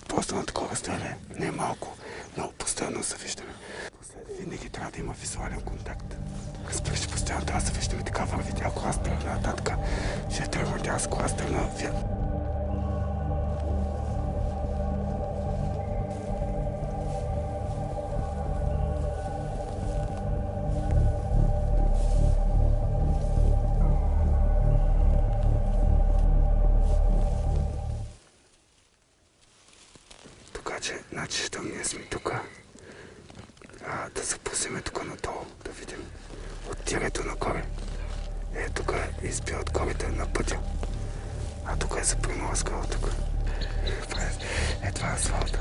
Просто на такова разстояние не е малко, много постоянно се виждаме. Винаги трябва да има визуален контакт. Разбираш, постоянно трябва да се виждаме, така вървите, ако аз тръгна нататък, ще тръгнете, аз ако аз тръгна. Значи, щом ние сме тук, да се пусиме тук надолу, да видим от тирето нагоре. Тук е изби от горите на пътя, а тук е запринала скоро тук. Това е асфалта.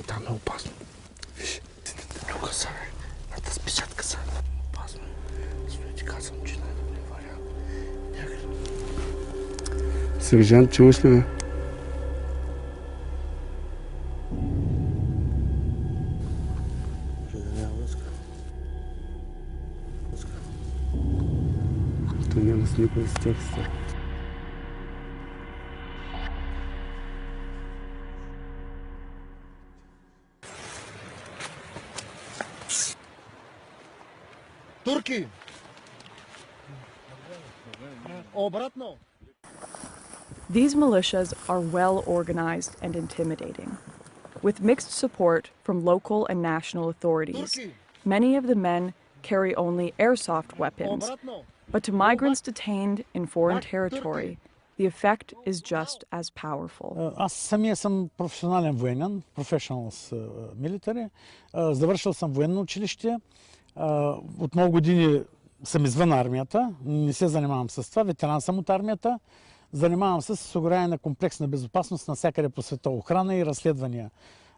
Там е опасно. Виж, тук са, да спечатка са. Опасно. Стои ти казвам, че не валя. Сержант, чуваш ли ме? То няма с никой с текста. Турки! Обратно! These militias are well organized and intimidating. With mixed support from local and national authorities, many of the men carry only airsoft weapons, but to migrants detained in foreign territory, the effect is just as powerful. Аз самия съм професионален военен, professional military. Завършил съм военно училище. От много години съм извън армията, не се занимавам с това, ветеран съм от армията. Занимавам се с осигуряване на комплексна безопасност навсякъде по света, охрана и разследвания.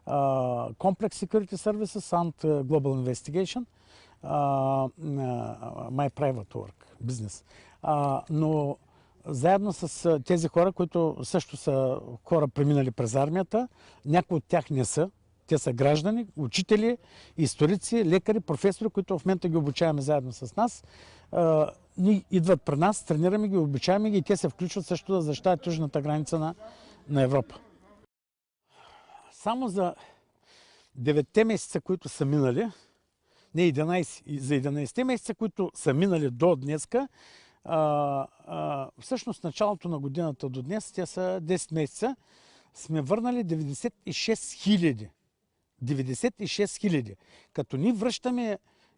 Complex Security Services and Global Investigation, my private work, business. Но заедно с тези хора, които също са хора преминали през армията, някои от тях не са. Те са граждани, учители, историци, лекари, професори, които в момента ги обучаваме заедно с нас. Ни идват при нас, тренираме ги, обучаваме ги и те се включват също да защитават южната граница на Европа. Само за 9 месеца, които са минали, не 11, за 11 месеца, които са минали до днеска, всъщност началото на годината до днес, те са 10 месеца, сме върнали 96 хиляди. 96 хиляди. Като ние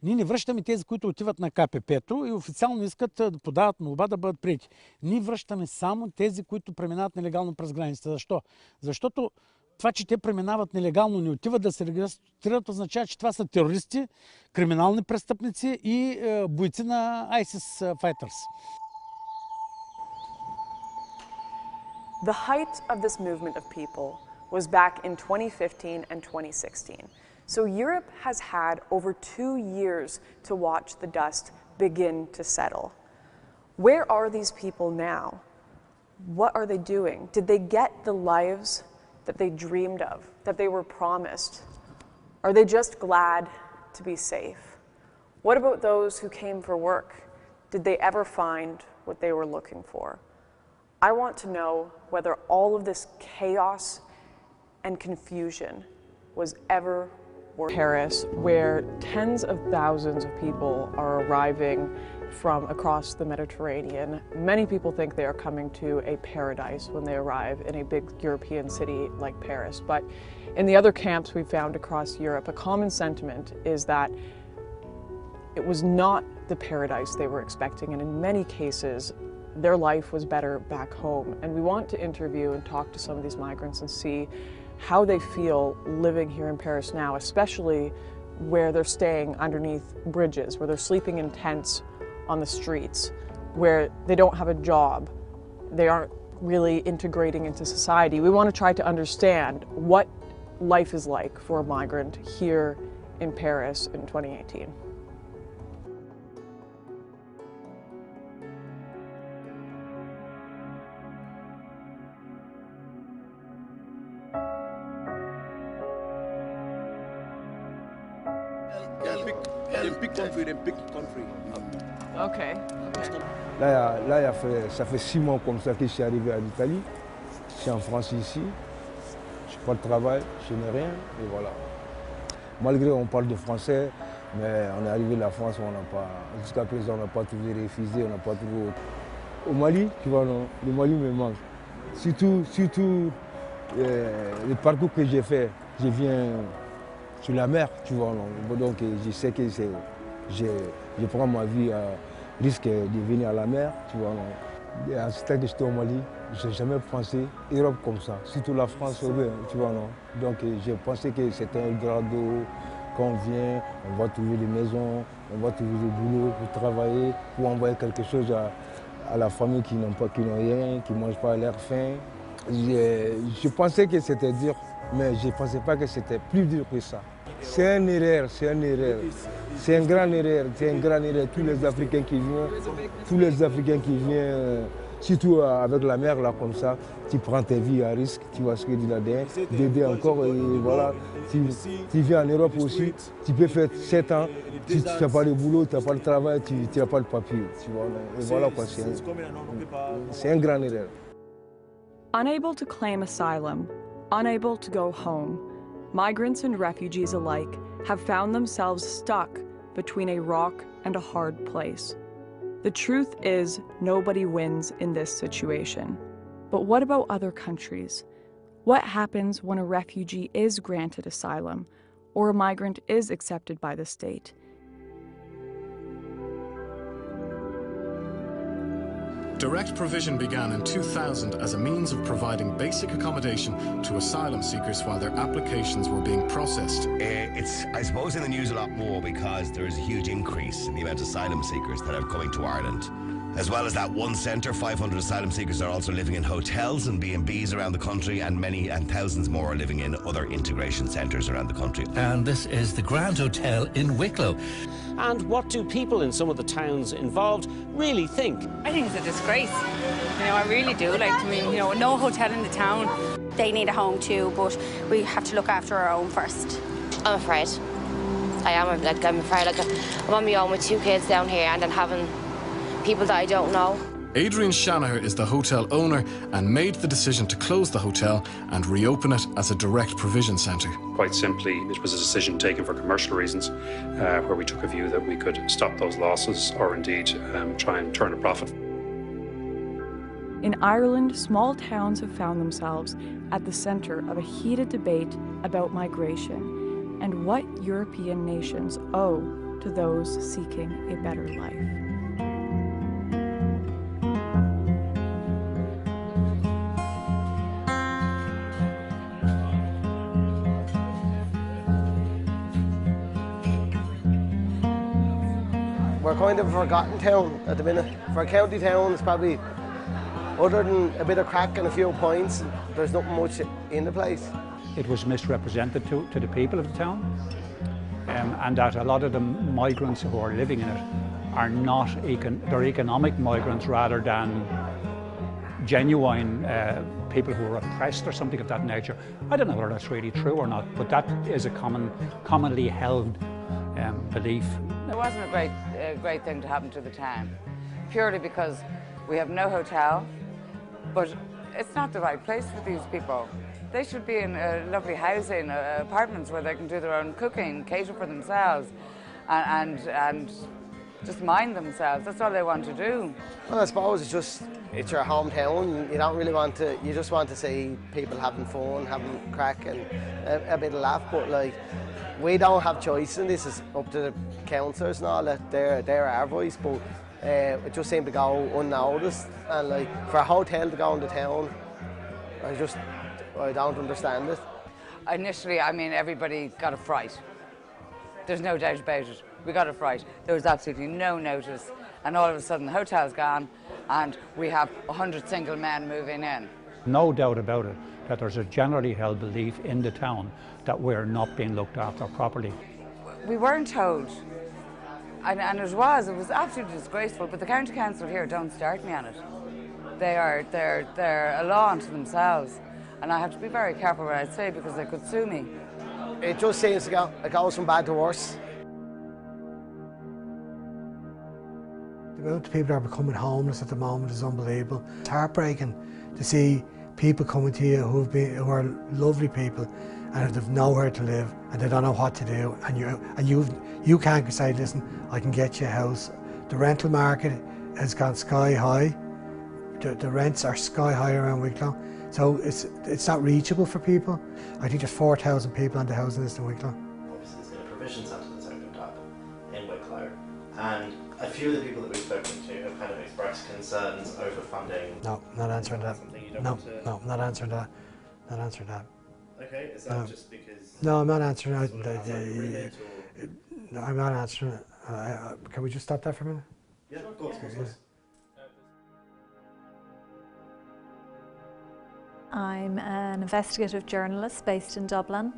не връщаме тези, които отиват на КПП-то и официално искат да подават молба да бъдат приети. Ние връщаме само тези, които преминават нелегално през границата. Защо? Защото това, че те преминават нелегално, не отиват да се регистрират, означава, че това са терористи, криминални престъпници и бойци на ISIS fighters. The height of this movement of people was back in 2015 and 2016. So Europe has had over 2 years to watch the dust begin to settle. Where are these people now? What are they doing? Did they get the lives that they dreamed of, that they were promised? Are they just glad to be safe? What about those who came for work? Did they ever find what they were looking for? I want to know whether all of this chaos and confusion was ever worth Paris, where tens of thousands of people are arriving from across the Mediterranean. Many people think they are coming to a paradise when they arrive in a big European city like Paris. But in the other camps we found across Europe, a common sentiment is that it was not the paradise they were expecting, and in many cases their life was better back home. And we want to interview and talk to some of these migrants and see how they feel living here in Paris now, especially where they're staying underneath bridges, where they're sleeping in tents on the streets, where they don't have a job, they aren't really integrating into society. We want to try to understand what life is like for a migrant here in Paris in 2018. Okay. Là, ça fait 6 mois comme ça que je suis arrivé en Italie. Je suis en France ici. Je n'ai pas de travail, je n'ai rien. Et voilà. Malgré on parle de français, mais on est arrivé à la France, on n'a pas, jusqu'à présent, on n'a pas trouvé refusé, on n'a pas trouvé. Au Mali, tu vois, non, le Mali me manque. Surtout le parcours que j'ai fait, je viens sur la mer, tu vois, non. Donc je sais que je prends ma vie à risque de venir à la mer, tu vois. Non. Et à ce temps que j'étais au Mali, je n'ai jamais pensé Europe comme ça, surtout la France, tu vois, non. Donc j'ai pensé que c'était un grado, quand on vient, on va trouver des maisons, on va trouver du boulot pour travailler, pour envoyer quelque chose à la famille qui n'ont rien, qui ne mangent pas à leur faim. Je pensais que c'était dur, mais je ne pensais pas que c'était plus dur que ça. C'est une erreur, c'est une erreur. C'est une grande erreur, c'est une grande erreur. Tous les Africains qui viennent, surtout avec la mer là comme ça, tu prends tes vies à risque, tu vois ce que je dis là-dedans, d'aider encore et voilà. Tu viens en Europe aussi, tu peux faire 7 ans, tu n'as pas de boulot, tu n'as pas de travail, tu n'as pas de papier. Tu vois, et voilà quoi, c'est une grande erreur. Unable to claim asylum, unable to go home, migrants and refugees alike have found themselves stuck between a rock and a hard place. The truth is, nobody wins in this situation. But what about other countries? What happens when a refugee is granted asylum or a migrant is accepted by the state? Direct provision began in 2000 as a means of providing basic accommodation to asylum seekers while their applications were being processed. It's, I suppose, in the news a lot more because there is a huge increase in the amount of asylum seekers that are coming to Ireland. As well as that one centre, 500 asylum seekers are also living in hotels and B&Bs around the country, and thousands more are living in other integration centres around the country. And this is the Grand Hotel in Wicklow. And what do people in some of the towns involved really think? I think it's a disgrace. You know, I really do. Like, I mean, you know, no hotel in the town. They need a home too, but we have to look after our own first. I'm afraid. I'm afraid. Like, I'm on my own with 2 kids down here and then having people that I don't know. Adrian Shanaher is the hotel owner and made the decision to close the hotel and reopen it as a direct provision centre. Quite simply, it was a decision taken for commercial reasons, where we took a view that we could stop those losses or indeed try and turn a profit. In Ireland, small towns have found themselves at the centre of a heated debate about migration and what European nations owe to those seeking a better life. We're kind of a forgotten town at the minute. For a county town, it's probably, other than a bit of crack and a few points, there's nothing much in the place. It was misrepresented to the people of the town, and that a lot of the migrants who are living in it are not, they're economic migrants rather than genuine people who are oppressed or something of that nature. I don't know whether that's really true or not, but that is a commonly held belief. It wasn't a great thing to happen to the town, purely because we have no hotel, but it's not the right place for these people. They should be in lovely housing, apartments where they can do their own cooking, cater for themselves, and just mind themselves. That's all they want to do. Well, I suppose it's your hometown. You don't really want to, you just want to see people having fun, having crack and a bit of laugh, but like, we don't have choice in this. It's up to the councillors and all that. They're our voice, but it just seemed to go unnoticed. And like, for a hotel to go into town, I don't understand it. Initially, I mean, everybody got a fright. There's no doubt about it. We got a fright. There was absolutely no notice. And all of a sudden, the hotel's gone, and we have 100 single men moving in. No doubt about it that there's a generally held belief in the town that we're not being looked after properly. We weren't told, and it was absolutely disgraceful, but the county council here don't start me on it. They're a law unto themselves, and I have to be very careful what I say because they could sue me. It just seems to go, it goes from bad to worse. The amount of people that are becoming homeless at the moment is unbelievable. It's heartbreaking to see people coming to you who are lovely people and they've nowhere to live and they don't know what to do, and you can't say, listen, I can get you a house. The rental market has gone sky high. The rents are sky high around Wicklow, so it's not reachable for people. I think there's 4,000 people on the housing list in Wicklow. Obviously, there's a provision centre that's opened up in Wicklow, and a few of the people that we've spoken to have kind of expressed concerns over funding. No, not answering that. No, not answering that. Not answering that. Okay, is that just because... No, I'm not answering that. No, I'm not answering it. Can we just stop that for a minute? Yeah, of course. I'm an investigative journalist based in Dublin,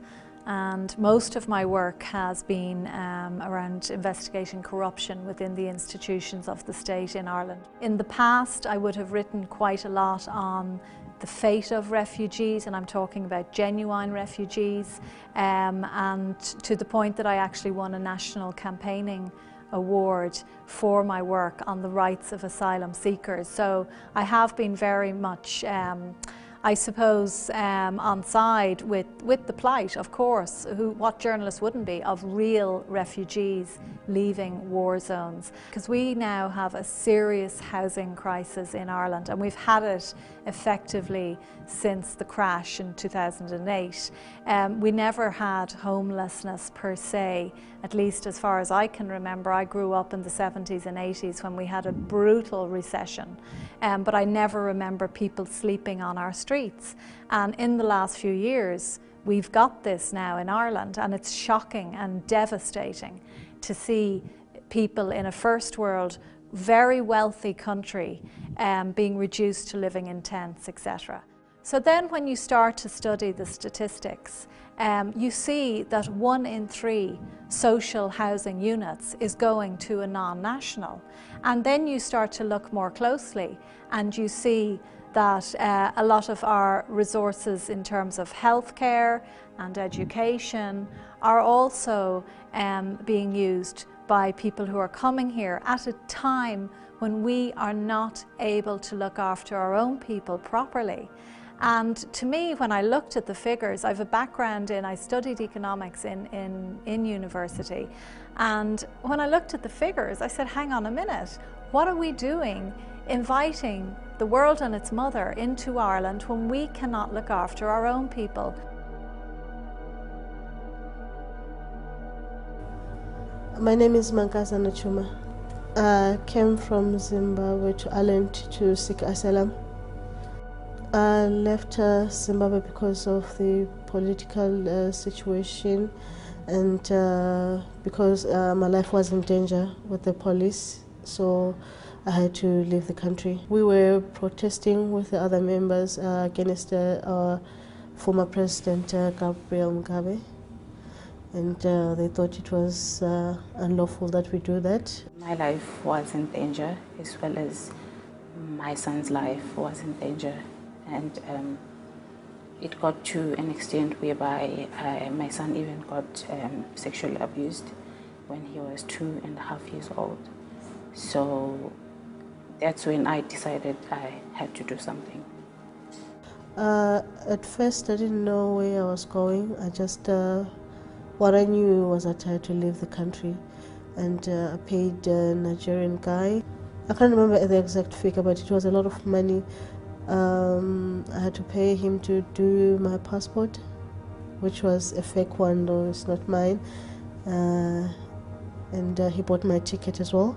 and most of my work has been around investigating corruption within the institutions of the state in Ireland. In the past, I would have written quite a lot on the fate of refugees, and I'm talking about genuine refugees, and to the point that I actually won a national campaigning award for my work on the rights of asylum seekers. So I have been very much I suppose, on side with the plight, of course, what journalists wouldn't be, of real refugees leaving war zones. Because we now have a serious housing crisis in Ireland, and we've had it effectively since the crash in 2008. We never had homelessness per se, at least as far as I can remember. I grew up in the 70s and 80s when we had a brutal recession, but I never remember people sleeping on our streets. And in the last few years, we've got this now in Ireland, and it's shocking and devastating to see people in a first world, very wealthy country being reduced to living in tents, etc. So then when you start to study the statistics, you see that 1 in 3 social housing units is going to a non-national. And then you start to look more closely and you see that a lot of our resources in terms of healthcare and education are also being used by people who are coming here at a time when we are not able to look after our own people properly. And to me, when I looked at the figures, I have a background I studied economics in university, and when I looked at the figures, I said, hang on a minute, what are we doing inviting the world and its mother into Ireland when we cannot look after our own people? My name is Mankasa Nachuma. I came from Zimbabwe to Ireland to seek asylum. I left Zimbabwe because of the political situation and because my life was in danger with the police, so I had to leave the country. We were protesting with the other members against our former president, Gabriel Mugabe. And they thought it was unlawful that we do that. My life was in danger, as well as my son's life was in danger. And it got to an extent whereby my son even got sexually abused when he was 2.5 years old. So that's when I decided I had to do something. At first I didn't know where I was going. I just what I knew was that I had to leave the country, and I paid a Nigerian guy. I can't remember the exact figure, but it was a lot of money. I had to pay him to do my passport, which was a fake one, though it's not mine. And he bought my ticket as well,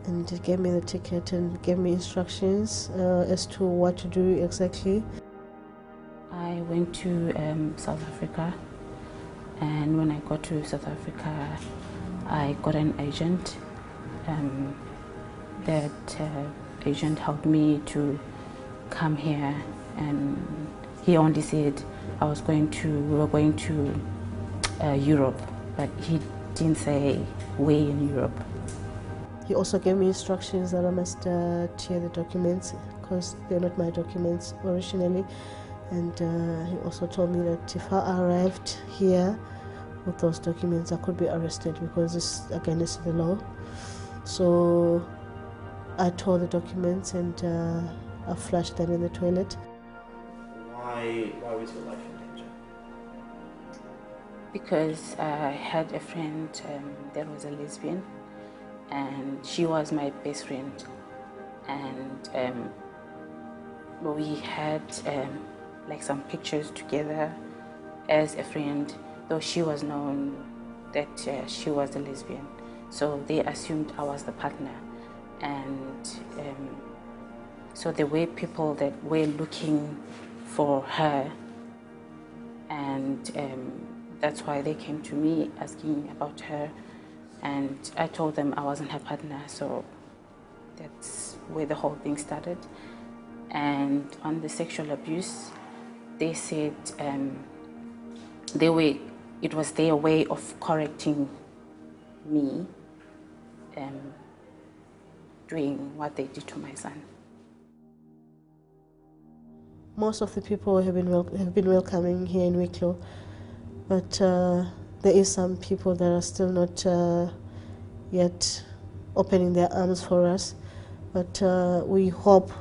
and he gave me the ticket and gave me instructions as to what to do exactly. I went to South Africa. And when I got to South Africa, I got an agent. That agent helped me to come here, and he only said we were going to Europe, but he didn't say where in Europe. He also gave me instructions that I must tear the documents because they're not my documents originally. And he also told me that if I arrived here with those documents, I could be arrested because it's against the law. So I tore the documents and I flushed them in the toilet. Why was your life in danger? Because I had a friend that was a lesbian, and she was my best friend. And we had like some pictures together as a friend, though she was known that she was a lesbian. So they assumed I was the partner. And so there were people that were looking for her, and that's why they came to me asking about her. And I told them I wasn't her partner, so that's where the whole thing started. And on the sexual abuse, they said it was their way of correcting me doing what they did to my son. Most of the people have been welcoming here in Wicklow, but there is some people that are still not yet opening their arms for us. But we hope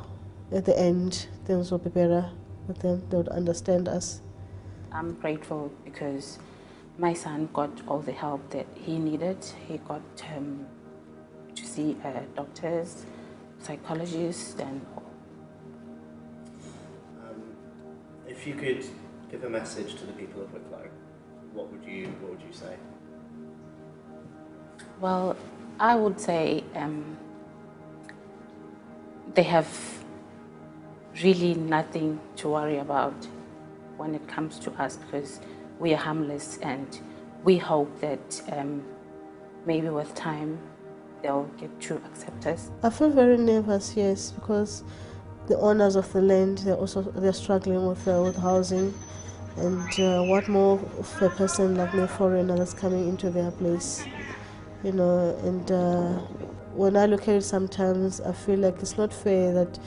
at the end things will be better with them. They would understand us. I'm grateful because my son got all the help that he needed. He got to see doctors, psychologists, and if you could give a message to the people of Wicklow, what would you say? Well, I would say they have really nothing to worry about when it comes to us because we are harmless, and we hope that maybe with time they'll get to accept us. I feel very nervous, yes, because the owners of the land, they're struggling with housing, and what more of a person like me, a foreigner, that's coming into their place, you know. And when I look at it, sometimes I feel like it's not fair that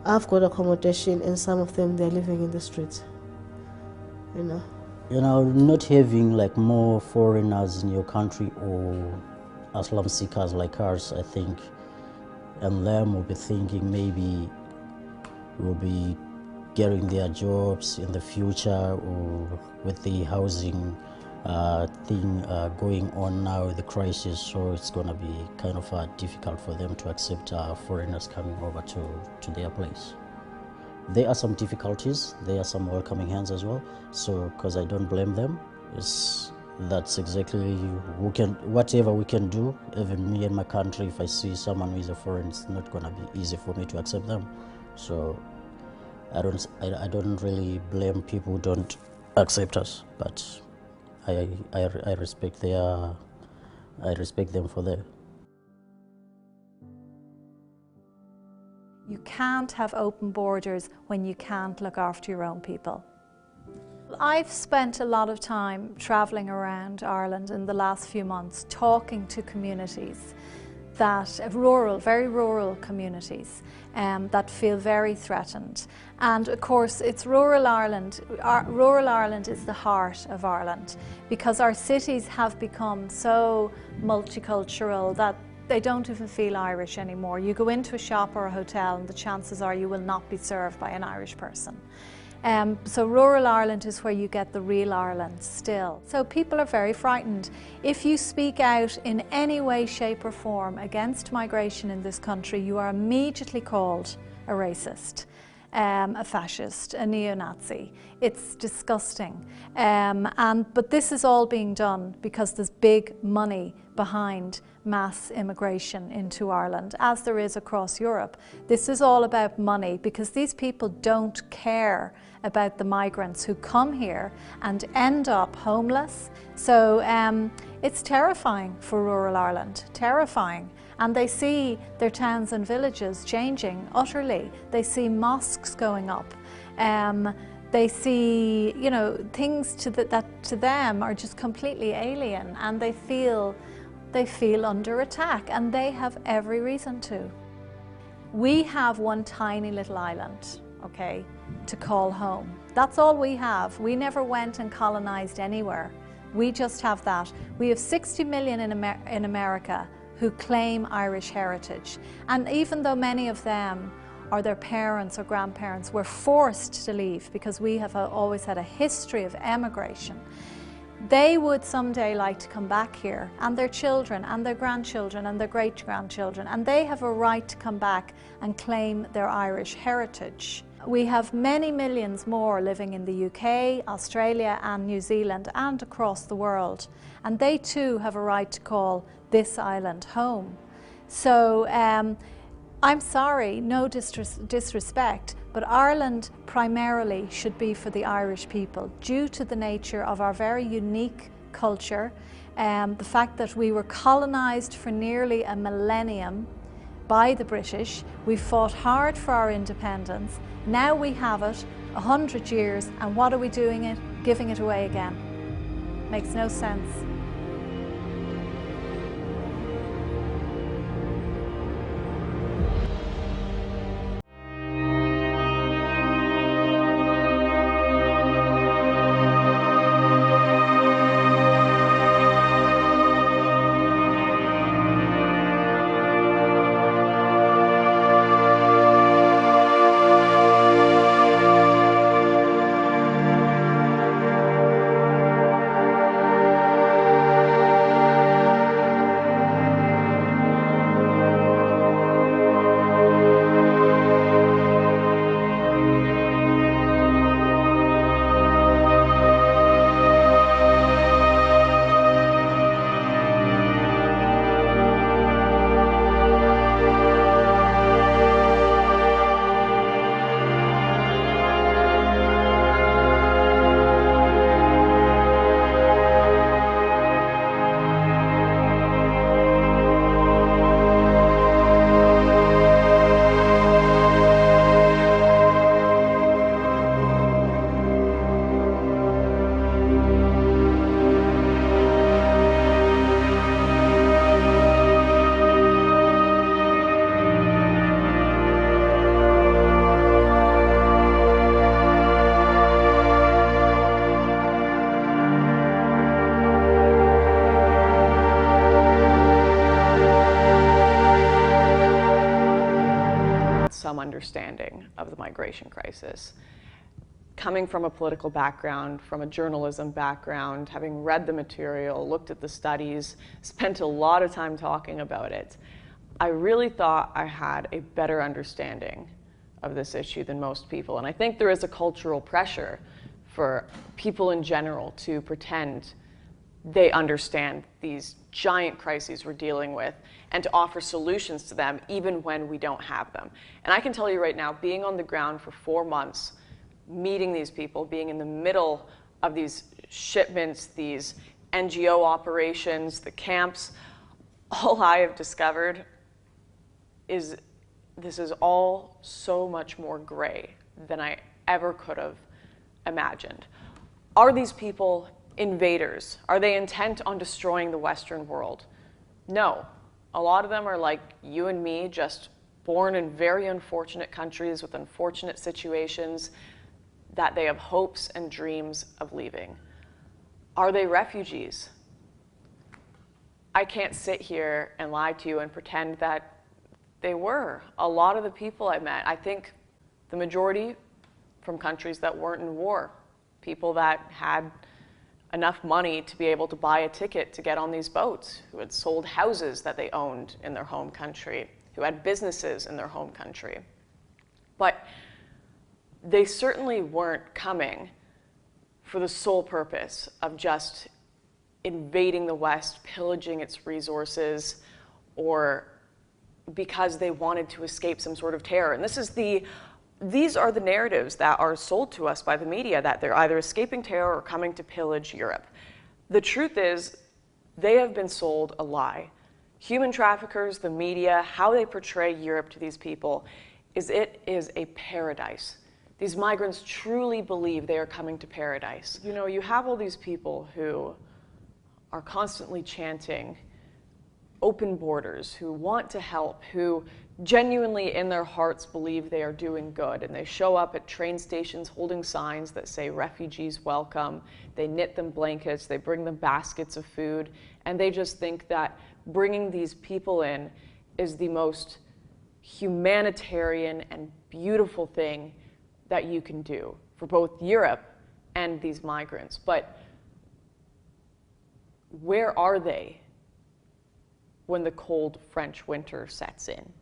I've got accommodation and some of them, they're living in the streets, you know. You know, not having like more foreigners in your country or asylum seekers like us, I think, and them will be thinking maybe we'll be getting their jobs in the future, or with the housing thing going on now, the crisis, so it's going to be kind of difficult for them to accept foreigners coming over to their place. There are some difficulties, there are some welcoming hands as well, so because I don't blame them, that's exactly whatever we can do. Even me and my country, if I see someone who is a foreign, it's not going to be easy for me to accept them. So I don't really blame people who don't accept us, but I respect them for that. You can't have open borders when you can't look after your own people. I've spent a lot of time travelling around Ireland in the last few months, talking to communities very rural communities that feel very threatened. And of course, it's rural Ireland. Rural Ireland is the heart of Ireland, because our cities have become so multicultural that they don't even feel Irish anymore. You go into a shop or a hotel and the chances are you will not be served by an Irish person. So rural Ireland is where you get the real Ireland still. So people are very frightened. If you speak out in any way, shape or form against migration in this country, you are immediately called a racist, a fascist, a neo-Nazi. It's disgusting. But this is all being done because there's big money behind mass immigration into Ireland, as there is across Europe. This is all about money, because these people don't care about the migrants who come here and end up homeless. So it's terrifying for rural Ireland, terrifying. And they see their towns and villages changing utterly. They see mosques going up. They see, you know, things that to them are just completely alien, and they feel under attack, and they have every reason to. We have one tiny little island, okay, to call home. That's all we have. We never went and colonized anywhere. We just have that. We have 60 million in America who claim Irish heritage. And even though many of them or their parents or grandparents were forced to leave because we have always had a history of emigration, they would someday like to come back here, and their children and their grandchildren and their great-grandchildren, and they have a right to come back and claim their Irish heritage. We have many millions more living in the UK, Australia and New Zealand and across the world, and they too have a right to call this island home. So I'm sorry, no disrespect, but Ireland primarily should be for the Irish people due to the nature of our very unique culture, the fact that we were colonised for nearly a millennium by the British. We fought hard for our independence. Now we have it, 100 years, and what are we doing giving it away again? Makes no sense. understanding of the migration crisis. Coming from a political background, from a journalism background, having read the material, looked at the studies, spent a lot of time talking about it, I really thought I had a better understanding of this issue than most people. And I think there is a cultural pressure for people in general to pretend they understand these giant crises we're dealing with and to offer solutions to them even when we don't have them. And I can tell you right now, being on the ground for 4 months, meeting these people, being in the middle of these shipments, these NGO operations, the camps, all I have discovered is this is all so much more gray than I ever could have imagined. Are these people invaders? Are they intent on destroying the Western world? No. A lot of them are like you and me, just born in very unfortunate countries with unfortunate situations that they have hopes and dreams of leaving. Are they refugees? I can't sit here and lie to you and pretend that they were. A lot of the people I met, I think the majority from countries that weren't in war, people that had enough money to be able to buy a ticket to get on these boats, who had sold houses that they owned in their home country, who had businesses in their home country. But they certainly weren't coming for the sole purpose of just invading the West, pillaging its resources, or because they wanted to escape some sort of terror. And these are the narratives that are sold to us by the media, that they're either escaping terror or coming to pillage Europe. The truth is, they have been sold a lie. Human traffickers, the media, how they portray Europe to these people is it is a paradise. These migrants truly believe they are coming to paradise. You know, you have all these people who are constantly chanting open borders, who want to help, who genuinely in their hearts believe they are doing good, and they show up at train stations holding signs that say refugees welcome, they knit them blankets, they bring them baskets of food, and they just think that bringing these people in is the most humanitarian and beautiful thing that you can do for both Europe and these migrants. But where are they when the cold French winter sets in?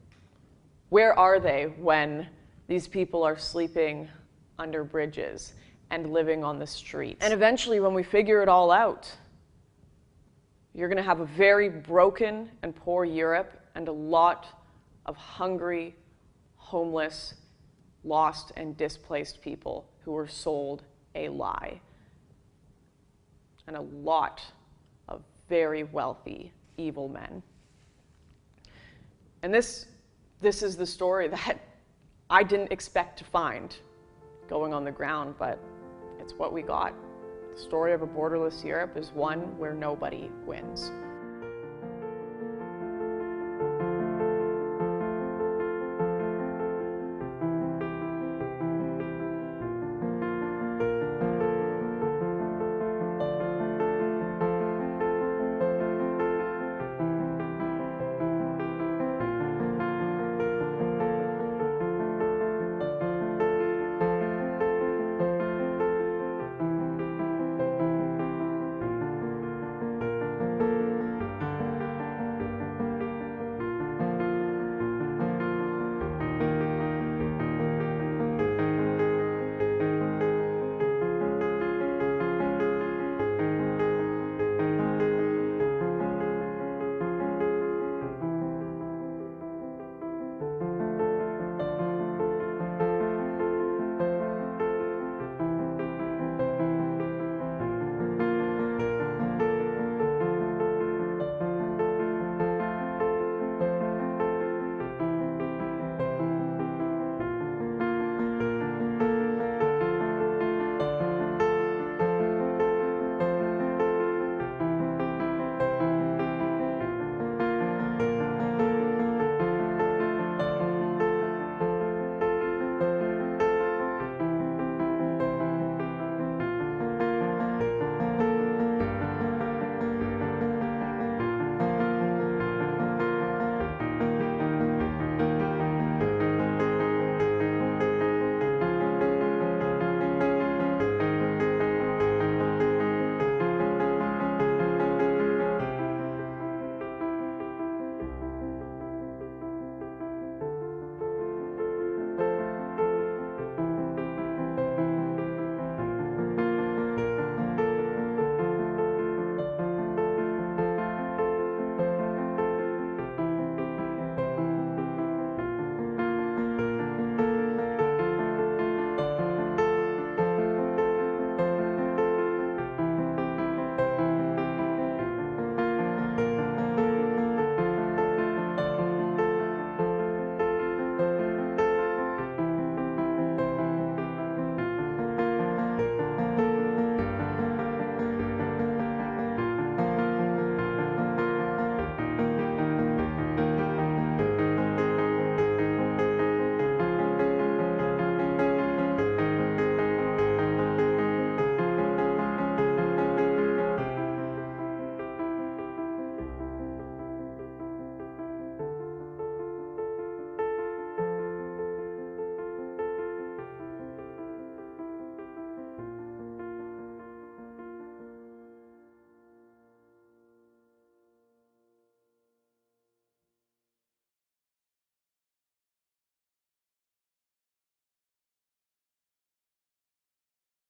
Where are they when these people are sleeping under bridges and living on the streets? And eventually, when we figure it all out, you're going to have a very broken and poor Europe and a lot of hungry, homeless, lost and displaced people who were sold a lie. And a lot of very wealthy, evil men. And this is the story that I didn't expect to find going on the ground, but it's what we got. The story of a borderless Europe is one where nobody wins.